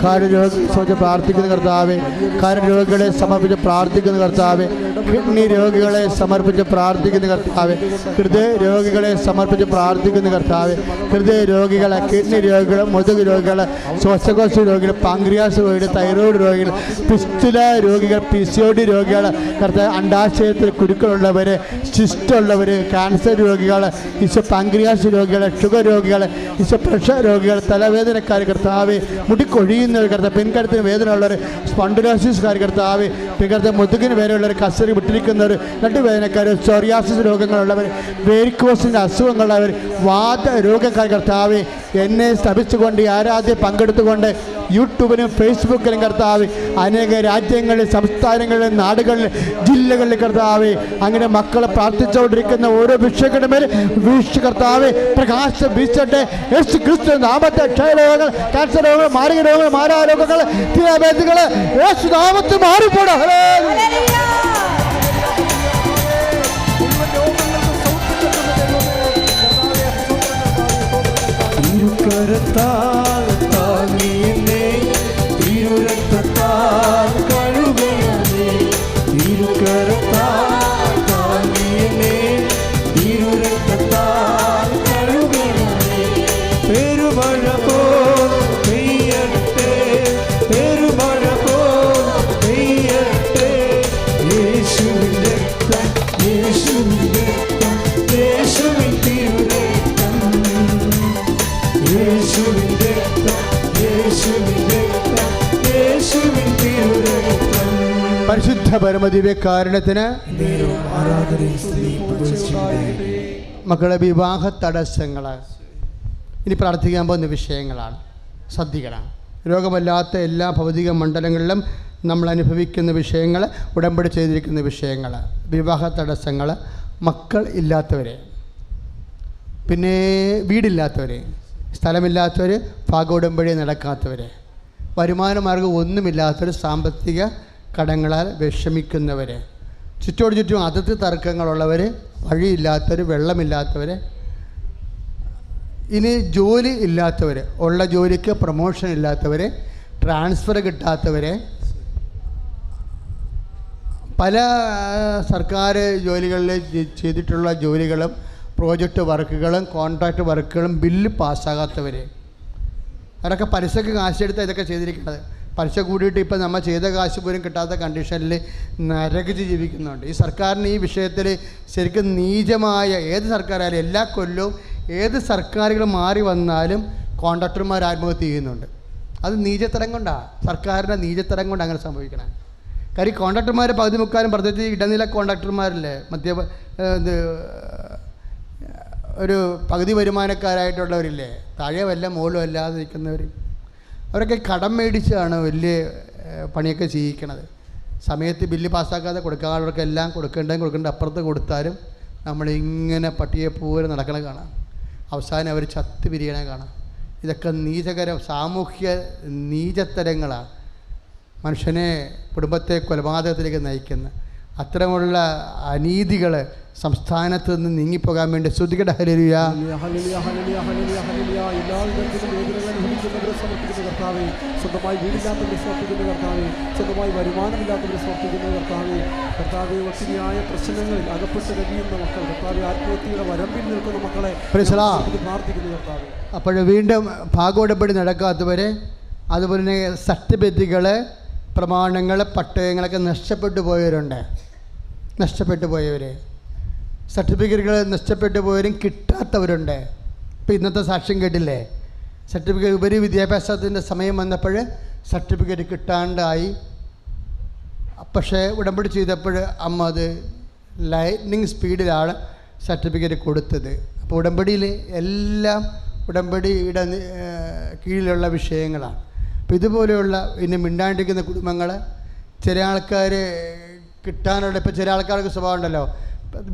കാലരോഗികളെ സമർപ്പിച്ച് പ്രാർത്ഥിക്കുന്ന കർത്താവേ, കാലരോഗികളെ സമർപ്പിച്ച് പ്രാർത്ഥിക്കുന്ന കർത്താവേ, കിഡ്നി രോഗികളെ സമർപ്പിച്ച് പ്രാർത്ഥിക്കുന്ന കർത്താവേ, ഹൃദയ രോഗികളെ സമർപ്പിച്ച് പ്രാർത്ഥിക്കുന്ന കർത്താവേ, ഹൃദയ രോഗികളെ, കിഡ്നി രോഗികൾ, മുതുക് രോഗികൾ, ശ്വാസകോശ രോഗികൾ, പാങ്ക്രിയാസ് രോഗികൾ, തൈറോയ്ഡ് രോഗികൾ, പിസ്തുല രോഗികൾ, PCOD രോഗികൾ, കർത്താവ് അണ്ടാശയത്തിൽ കുരുക്കളുള്ളവർ, സിസ്റ്റുള്ളവർ, ക്യാൻസർ രോഗികൾ, ഈശോ പാങ്ക്രിയാസ് രോഗികൾ, ഷുഗർ രോഗികൾ, ഈശോ പ്രഷർ രോഗികൾ, തലവേദനക്കാർ കർത്താവ്, മുടിക്കൊഴിയുന്നവർ കർത്താവ്, പിൻകഴുത്തിന് വേദന ഉള്ളവർ, സ്പോണ്ടിലോസിസ്കാർ കർത്താവ്, പിൻകഴുത്തിന് മുതുകിന് വേദനയുള്ളവർ, കസരി വിട്ടിരിക്കുന്നവർ, നടുവേദനക്കാർ, സോറിയാസിസ് രോഗങ്ങളുള്ളവർ, വേരിക്കോസിൻ്റെ അസുഖങ്ങളുള്ളവർ, വാത രോഗക്കാർ കർത്താവ്, എന്നെ സ്ഥാപിച്ചുകൊണ്ട് ഈ ആരാധ്യം പങ്കെടുത്തുകൊണ്ട് യൂട്യൂബിലും ഫേസ്ബുക്കിലും കർത്താവ്, അനേക രാജ്യങ്ങളിൽ, സംസ്ഥാനങ്ങളിലും, നാടുകളിൽ, ജില്ലകളിൽ കർത്താവ്, അങ്ങനെ മക്കളെ പ്രാർത്ഥിച്ചുകൊണ്ടിരിക്കുന്ന ഓരോ വിഷയങ്ങളുടെ മേൽ വീഴ്ച കർത്താവ് പ്രകാശം വീശട്ടെ. യേശു ക്രിസ്തു നാമത്തെ ക്ഷയരോഗങ്ങൾ, ക്യാൻസർ രോഗങ്ങൾ, മാരക രോഗങ്ങൾ, മാരാരോഗങ്ങൾ, തീരാവേദികൾ യേശു നാമത്തിൽ മാറിപ്പോടാ. തിരുക്കരത്താൽ താങ്ങിയെന്നെ, തിരുരക്തത്താൽ കഴുകണമേ. തിരുക്കരത്താൽ താങ്ങിയെന്നെ, തിരുരക്തത്താൽ കഴുകണമേ. പെരുമഴ പോൽ പെയ്യട്ടെ, പെരുമഴ പോൽ പെയ്യട്ടെ. യേശുവിൻ രക്തം, യേശുവിൻ രക്തം, യേശുവിൻ തിരുരക്തം, യേശുവിൻ രക്തം, യേശുവിൻ രക്തം, യേശുവിൻ തിരുരക്തം. പരിശുദ്ധ പരമദിവ്യകാരുണ്യത്തിന് ആരാധനയും സ്തുതിയും പുകഴ്ചയും. മക്കളെ, വിവാഹ തടസ്സങ്ങൾ ഇനി പ്രാർത്ഥിക്കാൻ പോകുന്ന വിഷയങ്ങളാണ്. ശ്രദ്ധിക്കണം. രോഗമല്ലാത്ത എല്ലാ ഭൗതിക മണ്ഡലങ്ങളിലും നമ്മൾ അനുഭവിക്കുന്ന വിഷയങ്ങൾ, ഉടമ്പടി ചെയ്തിരിക്കുന്ന വിഷയങ്ങൾ, വിവാഹ തടസ്സങ്ങൾ, മക്കൾ ഇല്ലാത്തവരെ, പിന്നെ വീടില്ലാത്തവർ, സ്ഥലമില്ലാത്തവർ, ഭാഗോടമ്പടി നടക്കാത്തവർ, വരുമാന മാർഗം ഒന്നുമില്ലാത്തവർ, സാമ്പത്തിക കടങ്ങളാൽ വിഷമിക്കുന്നവർ, ചുറ്റോട് ചുറ്റും അതിർത്തി തർക്കങ്ങളുള്ളവർ, വഴിയില്ലാത്തവർ, വെള്ളമില്ലാത്തവർ, ഇനി ജോലി ഇല്ലാത്തവർ, ഉള്ള ജോലിക്ക് പ്രൊമോഷൻ ഇല്ലാത്തവർ, ട്രാൻസ്ഫർ കിട്ടാത്തവർ, പല സർക്കാർ ജോലികളിൽ ചെയ്തിട്ടുള്ള ജോലികളും പ്രോജക്റ്റ് വർക്കുകളും കോൺട്രാക്റ്റ് വർക്കുകളും ബില്ല് പാസ്സാകാത്തവർ, അവരൊക്കെ പലിശക്ക് കാശെടുത്ത് ഇതൊക്കെ ചെയ്തിരിക്കുന്നത്. പലിശ കൂടിയിട്ട് ഇപ്പോൾ നമ്മൾ ചെയ്ത കാശ് പോലും കിട്ടാത്ത കണ്ടീഷനിൽ നരകിച്ച് ജീവിക്കുന്നുണ്ട്. ഈ സർക്കാരിന് ഈ വിഷയത്തിൽ ശരിക്കും നീചമായ, ഏത് സർക്കാരായാലും എല്ലാ കൊല്ലവും ഏത് സർക്കാരുകൾ മാറി വന്നാലും കോൺട്രാക്ടർമാർ ആത്മഹത്യ ചെയ്യുന്നുണ്ട്. അത് നീചത്തരം കൊണ്ടാണ്, സർക്കാരിൻ്റെ നീചത്തരം കൊണ്ട് അങ്ങനെ സംഭവിക്കണം. കാര്യം കോൺട്രാക്ടർമാർ പകുതി മുക്കാലും, പ്രത്യേകിച്ച് ഇടനില കോൺട്രാക്ടർമാരില്ലേ, ഒരു പകുതി വരുമാനക്കാരായിട്ടുള്ളവരില്ലേ, താഴെ വല്ല മുകളിലും അല്ലാതെ നിൽക്കുന്നവർ, അവരൊക്കെ കടം മേടിച്ചാണ് വലിയ പണിയൊക്കെ ചെയ്യിക്കണത്. സമയത്ത് ബില്ല് പാസ്സാക്കാതെ കൊടുക്കാനുള്ളവർക്കെല്ലാം കൊടുക്കേണ്ട അപ്പുറത്ത് കൊടുത്താലും നമ്മളിങ്ങനെ പട്ടിയെ പോലെ നടക്കണ കാണാം. അവസാനം അവർ ചത്ത് പിരിയണ കാണാം. ഇതൊക്കെ നീചകരം, സാമൂഹ്യ നീചത്തരങ്ങളാണ്, മനുഷ്യനെ, കുടുംബത്തെ കൊലപാതകത്തിലേക്ക് നയിക്കുന്ന അത്തരമുള്ള അനീതികൾ സംസ്ഥാനത്ത് നിന്ന് നീങ്ങിപ്പോകാൻ വേണ്ടി ശ്രുതികട ഹല്ലേലൂയ. കർത്താവേ, സ്വന്തമായി വീടില്ലാത്തവരെ സമർപ്പിക്കുന്ന കർത്താവേ, സ്വന്തമായി വരുമാനമില്ലാത്തവരെ സമർപ്പിക്കുന്ന കർത്താവേ, കർത്താവേ, ഒത്തിരിയായ പ്രശ്നങ്ങളിൽ അകപ്പെട്ട് കഴിയുന്ന മക്കൾ, കർത്താവേ, ആത്മഹത്യയുടെ വരമ്പിൽ നിൽക്കുന്ന മക്കളെ പ്രാർത്ഥിക്കുന്നു കർത്താവേ. അപ്പോൾ വീണ്ടും ഭാഗോടമ്പടി നടക്കാത്തവരെ, അതുപോലെ തന്നെ സർട്ടിഫിക്കറ്റുകൾ, പ്രമാണങ്ങൾ, പട്ടയങ്ങളൊക്കെ നഷ്ടപ്പെട്ടു പോയവരുണ്ട്. നഷ്ടപ്പെട്ടു പോയവർ, സർട്ടിഫിക്കറ്റുകൾ നഷ്ടപ്പെട്ടു പോയവരും കിട്ടാത്തവരുണ്ട്. ഇപ്പോൾ ഇന്നത്തെ സാക്ഷ്യം കേട്ടില്ലേ, സർട്ടിഫിക്കറ്റ്, ഉപരി വിദ്യാഭ്യാസത്തിൻ്റെ സമയം വന്നപ്പോൾ സർട്ടിഫിക്കറ്റ് കിട്ടാണ്ടായി. പക്ഷേ ഉടമ്പടി ചെയ്തപ്പോൾ അമ്മ അത് ലൈറ്റ്നിങ് സ്പീഡിലാണ് സർട്ടിഫിക്കറ്റ് കൊടുത്തത്. അപ്പോൾ ഉടമ്പടിയിൽ എല്ലാം ഉടമ്പടിയുടെ കീഴിലുള്ള വിഷയങ്ങളാണ്. അപ്പോൾ ഇതുപോലെയുള്ള ഇനി മിണ്ടാണ്ടിരിക്കുന്ന കുടുംബങ്ങൾ, ചില ആൾക്കാർ കിട്ടാനുള്ള, ഇപ്പോൾ ചില ആൾക്കാർക്ക് സ്വഭാവം ഉണ്ടല്ലോ,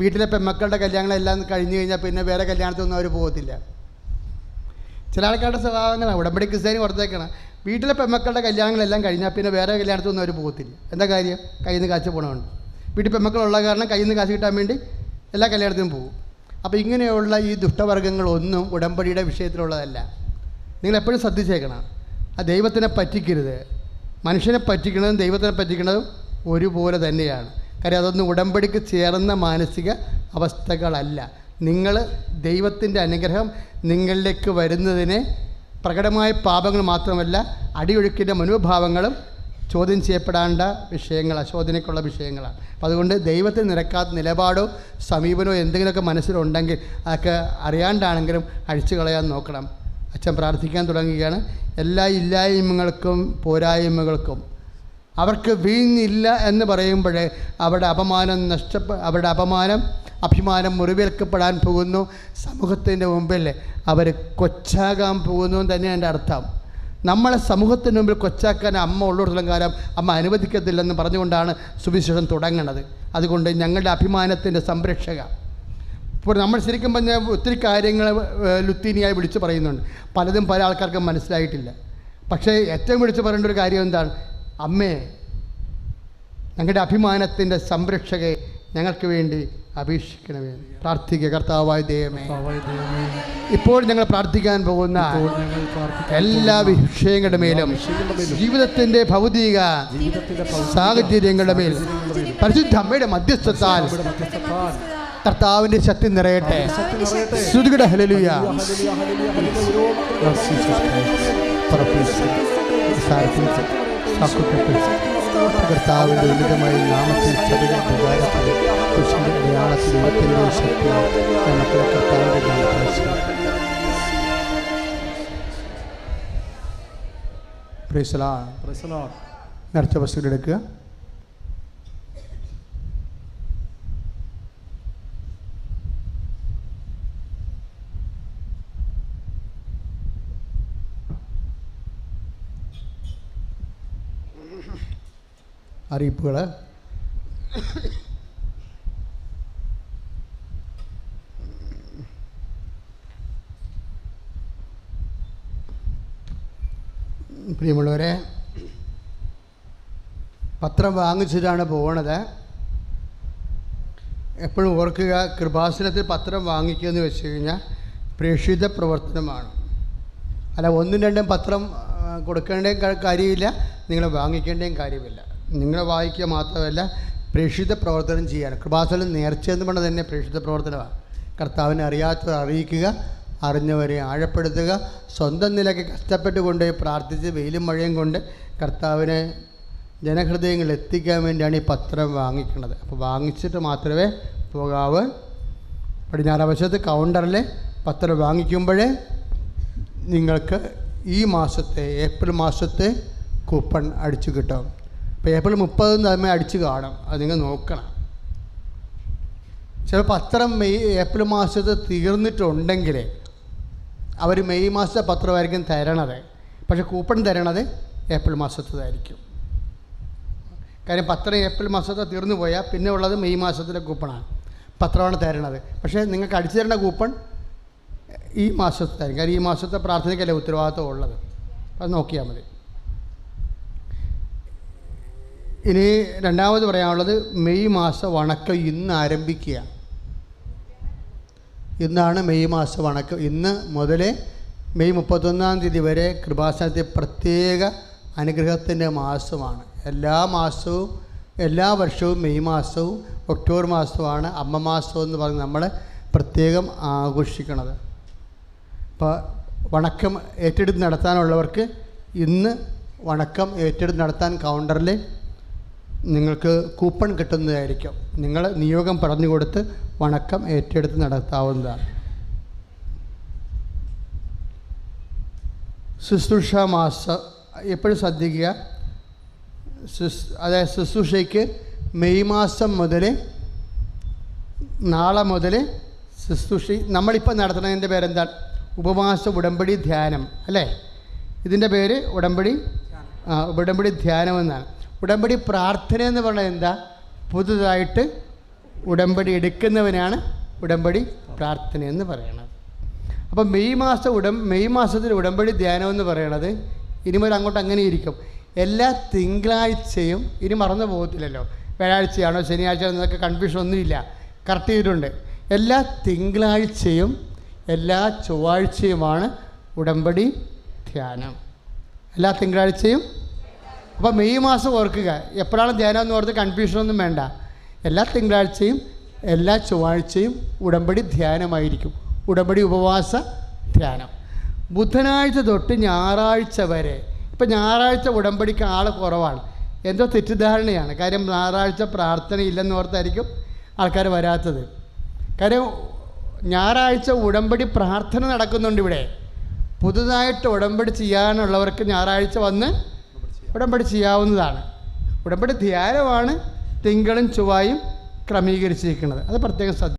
വീട്ടിലെ പെൺമക്കളുടെ കല്യാണങ്ങളെല്ലാം കഴിഞ്ഞ് കഴിഞ്ഞാൽ പിന്നെ വേറെ കല്യാണത്തിനൊന്നും അവർ പോകത്തില്ല. ചില ആൾക്കാരുടെ സ്വഭാവങ്ങളാണ്. ഉടമ്പടി ക്രിസ്ത്യാനി പുറത്തേക്കാണ്. വീട്ടിലെ പെൺമക്കളുടെ കല്യാണങ്ങളെല്ലാം കഴിഞ്ഞാൽ പിന്നെ വേറെ കല്യാണത്തിനൊന്നും അവർ പോകത്തില്ല. എന്താ കാര്യം? കയ്യിൽ നിന്ന് കാശ് പോകണമുണ്ട്. വീട്ടിൽ പെൺമക്കളുള്ള കാരണം കയ്യിൽ നിന്ന് കാശ് കിട്ടാൻ വേണ്ടി എല്ലാ കല്യാണത്തിനും പോകും. അപ്പോൾ ഇങ്ങനെയുള്ള ഈ ദുഷ്ടവർഗ്ഗങ്ങളൊന്നും ഉടമ്പടിയുടെ വിഷയത്തിലുള്ളതല്ല. നിങ്ങളെപ്പോഴും ശ്രദ്ധിച്ചേക്കണം. ആ ദൈവത്തിനെ പറ്റിക്കരുത്. മനുഷ്യനെ പറ്റിക്കുന്നതും ദൈവത്തിനെ പറ്റിക്കുന്നതും ഒരുപോലെ തന്നെയാണ്. കാര്യം അതൊന്നും ഉടമ്പടിക്ക് ചേർന്ന മാനസിക അവസ്ഥകളല്ല. നിങ്ങൾ ദൈവത്തിൻ്റെ അനുഗ്രഹം നിങ്ങളിലേക്ക് വരുന്നതിനെ പ്രകടമായ പാപങ്ങൾ മാത്രമല്ല അടിയൊഴുക്കിൻ്റെ മനോഭാവങ്ങളും ചോദ്യം ചെയ്യപ്പെടേണ്ട വിഷയങ്ങളാണ്, ചോദനയ്ക്കുള്ള വിഷയങ്ങളാണ്. അപ്പം അതുകൊണ്ട് ദൈവത്തിന് നിരക്കാത്ത നിലപാടോ സമീപനമോ എന്തെങ്കിലുമൊക്കെ മനസ്സിലുണ്ടെങ്കിൽ അതൊക്കെ അറിയാണ്ടാണെങ്കിലും അഴിച്ചു കളയാൻ നോക്കണം. അച്ഛൻ പ്രാർത്ഥിക്കാൻ തുടങ്ങുകയാണ്. എല്ലാ ഇല്ലായ്മകൾക്കും പോരായ്മകൾക്കും അവർക്ക് വീഞ്ഞില്ല എന്ന് പറയുമ്പോഴേ അവരുടെ അഭിമാനം മുറിവേൽക്കപ്പെടാൻ പോകുന്നു. സമൂഹത്തിൻ്റെ മുമ്പിൽ അവർ കൊച്ചാകാൻ പോകുന്നു തന്നെ എൻ്റെ അർത്ഥം. നമ്മളെ സമൂഹത്തിന് മുമ്പിൽ കൊച്ചാക്കാൻ അമ്മ ഉള്ളിടത്തോളം കാലം അമ്മ അനുവദിക്കത്തില്ലെന്ന് പറഞ്ഞുകൊണ്ടാണ് സുവിശേഷം തുടങ്ങുന്നത്. അതുകൊണ്ട് ഞങ്ങളുടെ അഭിമാനത്തിൻ്റെ സംരക്ഷക. ഇപ്പോൾ നമ്മൾ ശരിക്കും പറഞ്ഞാൽ ഒത്തിരി കാര്യങ്ങൾ ലുത്തീനിയായി വിളിച്ച് പറയുന്നുണ്ട്. പലതും പല ആൾക്കാർക്കും മനസ്സിലായിട്ടില്ല. പക്ഷേ ഏറ്റവും വിളിച്ച് പറയേണ്ട ഒരു കാര്യം എന്താണ്? അമ്മേ, ഞങ്ങളുടെ അഭിമാനത്തിൻ്റെ സംരക്ഷകയെ ഞങ്ങൾക്ക് വേണ്ടി അപേക്ഷിക്കണമേ. പ്രാർത്ഥിക്കുക. കർത്താവായ ദൈവമേ, ഇപ്പോൾ ഞങ്ങൾ പ്രാർത്ഥിക്കാൻ പോകുന്ന എല്ലാ വിഷയങ്ങളുടെ മേലും ജീവിതത്തിൻ്റെ ഭൗതിക സാഹചര്യങ്ങളുടെ മേൽ പരിശുദ്ധ അമ്മയുടെ മധ്യസ്ഥത്താൽ കർത്താവിൻ്റെ ശക്തി നിറയട്ടെ. ശ്രുതികട ഹല്ലേലൂയ. കർത്താവിൻ്റെ ഉന്നതമായ നാമത്തിൽ ചതികൾ പ്രകാരത്തിൽ കൃഷിൻ്റെ അടയാളത്തിൽ ദൈവത്തിൻ്റെ ശക്തി നമുക്ക് കർത്താവിൻ്റെ നാമത്തിൽ നേർച്ച വസ്തുക്കൾ എടുക്കുക. അറിയിപ്പുകൾ. പ്രിയമുള്ളവരെ, പത്രം വാങ്ങിച്ചിട്ടാണ് പോകണത്. എപ്പോഴും ഓർക്കുക, കൃപാസനത്തിൽ പത്രം വാങ്ങിക്കുക എന്ന് വെച്ച് കഴിഞ്ഞാൽ പ്രേക്ഷിത പ്രവർത്തനമാണ്. അല്ല, ഒന്നും രണ്ടും പത്രം കൊടുക്കേണ്ടയും കാര്യമില്ല, നിങ്ങൾ വാങ്ങിക്കേണ്ടയും കാര്യമില്ല. നിങ്ങൾ വായിക്കുക മാത്രമല്ല, പ്രേക്ഷിത പ്രവർത്തനം ചെയ്യാൻ. കൃപാസനം നേർച്ച എന്ന് പറഞ്ഞാൽ തന്നെ പ്രേക്ഷിത പ്രവർത്തനമാണ്. കർത്താവിനെ അറിയാത്തവർ അറിയിക്കുക, അറിഞ്ഞവരെ ആഴപ്പെടുത്തുക. സ്വന്തം നിലയ്ക്ക് കഷ്ടപ്പെട്ടുകൊണ്ട് പ്രാർത്ഥിച്ച് വെയിലും മഴയും കൊണ്ട് കർത്താവിനെ ജനഹൃദയങ്ങളിൽ എത്തിക്കാൻ വേണ്ടിയാണ് ഈ പത്രം വാങ്ങിക്കുന്നത്. അപ്പോൾ വാങ്ങിച്ചിട്ട് മാത്രമേ പോകാവൂ. പടിഞ്ഞാറ് വശത്ത് കൗണ്ടറിൽ പത്രം വാങ്ങിക്കുമ്പോഴേ നിങ്ങൾക്ക് ഈ മാസത്തെ ഏപ്രിൽ മാസത്തെ കൂപ്പൺ അടിച്ചു കിട്ടും. ഇപ്പോൾ ഏപ്രിൽ 30 തന്നെ അടിച്ച് കാണും. അത് നിങ്ങൾ നോക്കണം. ചിലപ്പോൾ പത്രം ഏപ്രിൽ മാസത്ത് തീർന്നിട്ടുണ്ടെങ്കിൽ അവർ മെയ് മാസത്തെ പത്രമായിരിക്കും തരണത്. പക്ഷേ കൂപ്പൺ തരണത് ഏപ്രിൽ മാസത്തേതായിരിക്കും. കാര്യം പത്രം ഏപ്രിൽ മാസത്തെ തീർന്നു പോയാൽ പിന്നെ ഉള്ളത് മെയ് മാസത്തിലെ കൂപ്പണാണ്. പത്രമാണ് തരണത്. പക്ഷേ നിങ്ങൾക്ക് അടിച്ചു തരേണ്ട കൂപ്പൺ ഈ മാസത്തായിരിക്കും. കാര്യം ഈ മാസത്തെ പ്രാർത്ഥനയ്ക്കല്ലേ ഉത്തരവാദിത്വം ഉള്ളത്. അത് നോക്കിയാൽ മതി. ഇനി രണ്ടാമത് പറയാനുള്ളത്, മെയ് മാസ വണക്കം ഇന്ന് ആരംഭിക്കുക. ഇന്നാണ് മെയ് മാസ വണക്കം. ഇന്ന് മുതൽ മെയ് 31 തീയതി വരെ കൃപാസനത്തിൽ പ്രത്യേക അനുഗ്രഹത്തിൻ്റെ മാസമാണ്. എല്ലാ വർഷവും മെയ് മാസവും ഒക്ടോബർ മാസവുമാണ് അമ്മ മാസം എന്ന് പറഞ്ഞ് നമ്മൾ പ്രത്യേകം ആഘോഷിക്കണത്. അപ്പോൾ വണക്കം ഏറ്റെടുത്ത് നടത്താനുള്ളവർക്ക് ഇന്ന് വണക്കം ഏറ്റെടുത്ത് നടത്താൻ കൗണ്ടറിൽ നിങ്ങൾക്ക് കൂപ്പൺ കിട്ടുന്നതായിരിക്കും. നിങ്ങൾ നിയോഗം പറഞ്ഞു കൊടുത്ത് വണക്കം ഏറ്റെടുത്ത് നടത്താവുന്നതാണ്. ശുശ്രൂഷ മാസം എപ്പോഴും ശ്രദ്ധിക്കുക. അതായത് ശുശ്രൂഷയ്ക്ക് മെയ് മാസം മുതൽ നാളെ മുതൽ ശുശ്രൂഷ നമ്മളിപ്പോൾ നടത്തുന്നതിൻ്റെ പേരെന്താണ്? ഉപവാസ ഉടമ്പടി ധ്യാനം അല്ലേ? ഇതിൻ്റെ പേര് ഉടമ്പടി ധ്യാനം എന്നാണ്. ഉടമ്പടി പ്രാർത്ഥന എന്ന് പറഞ്ഞാൽ എന്താ? പുതുതായിട്ട് ഉടമ്പടി എടുക്കുന്നവനാണ് ഉടമ്പടി പ്രാർത്ഥന എന്ന് പറയുന്നത്. അപ്പം മെയ് മാസത്തിൽ ഉടമ്പടി ധ്യാനം എന്ന് പറയണത് ഇനി മുതൽ അങ്ങോട്ട് അങ്ങനെ ഇരിക്കും. എല്ലാ തിങ്കളാഴ്ചയും, ഇനി മറന്നു പോകത്തില്ലല്ലോ, വ്യാഴാഴ്ചയാണോ ശനിയാഴ്ചയാണോ എന്നൊക്കെ കൺഫ്യൂഷൻ ഒന്നുമില്ല, കറക്റ്റ് ചെയ്തിട്ടുണ്ട്. എല്ലാ തിങ്കളാഴ്ചയും എല്ലാ ചൊവ്വാഴ്ചയുമാണ് ഉടമ്പടി ധ്യാനം, എല്ലാ തിങ്കളാഴ്ചയും. അപ്പോൾ മെയ് മാസം ഓർക്കുക, എപ്പോഴാണ് ധ്യാനം എന്ന് ഓർത്ത് കൺഫ്യൂഷനൊന്നും വേണ്ട. എല്ലാ തിങ്കളാഴ്ചയും എല്ലാ ചൊവ്വാഴ്ചയും ഉടമ്പടി ധ്യാനമായിരിക്കും, ഉടമ്പടി ഉപവാസ ധ്യാനം. ബുധനാഴ്ച തൊട്ട് ഞായറാഴ്ച വരെ. ഇപ്പം ഞായറാഴ്ച ഉടമ്പടിക്ക് ആൾ കുറവാണ്, എന്തോ തെറ്റിദ്ധാരണയാണ്. കാര്യം ഞായറാഴ്ച പ്രാർത്ഥന ഇല്ലെന്ന് ഓർത്തായിരിക്കും ആൾക്കാർ വരാത്തത്. കാര്യം ഞായറാഴ്ച ഉടമ്പടി പ്രാർത്ഥന നടക്കുന്നുണ്ട് ഇവിടെ. പുതുതായിട്ട് ഉടമ്പടി ചെയ്യാനുള്ളവർക്ക് ഞായറാഴ്ച വന്ന് ഉടമ്പടി ചെയ്യാവുന്നതാണ്. ഉടമ്പടി ധ്യാനമാണ് തിങ്കളും ചൊവ്വായും ക്രമീകരിച്ചിരിക്കുന്നത്. അത് പ്രത്യേകം ശ്രദ്ധിക്കുക.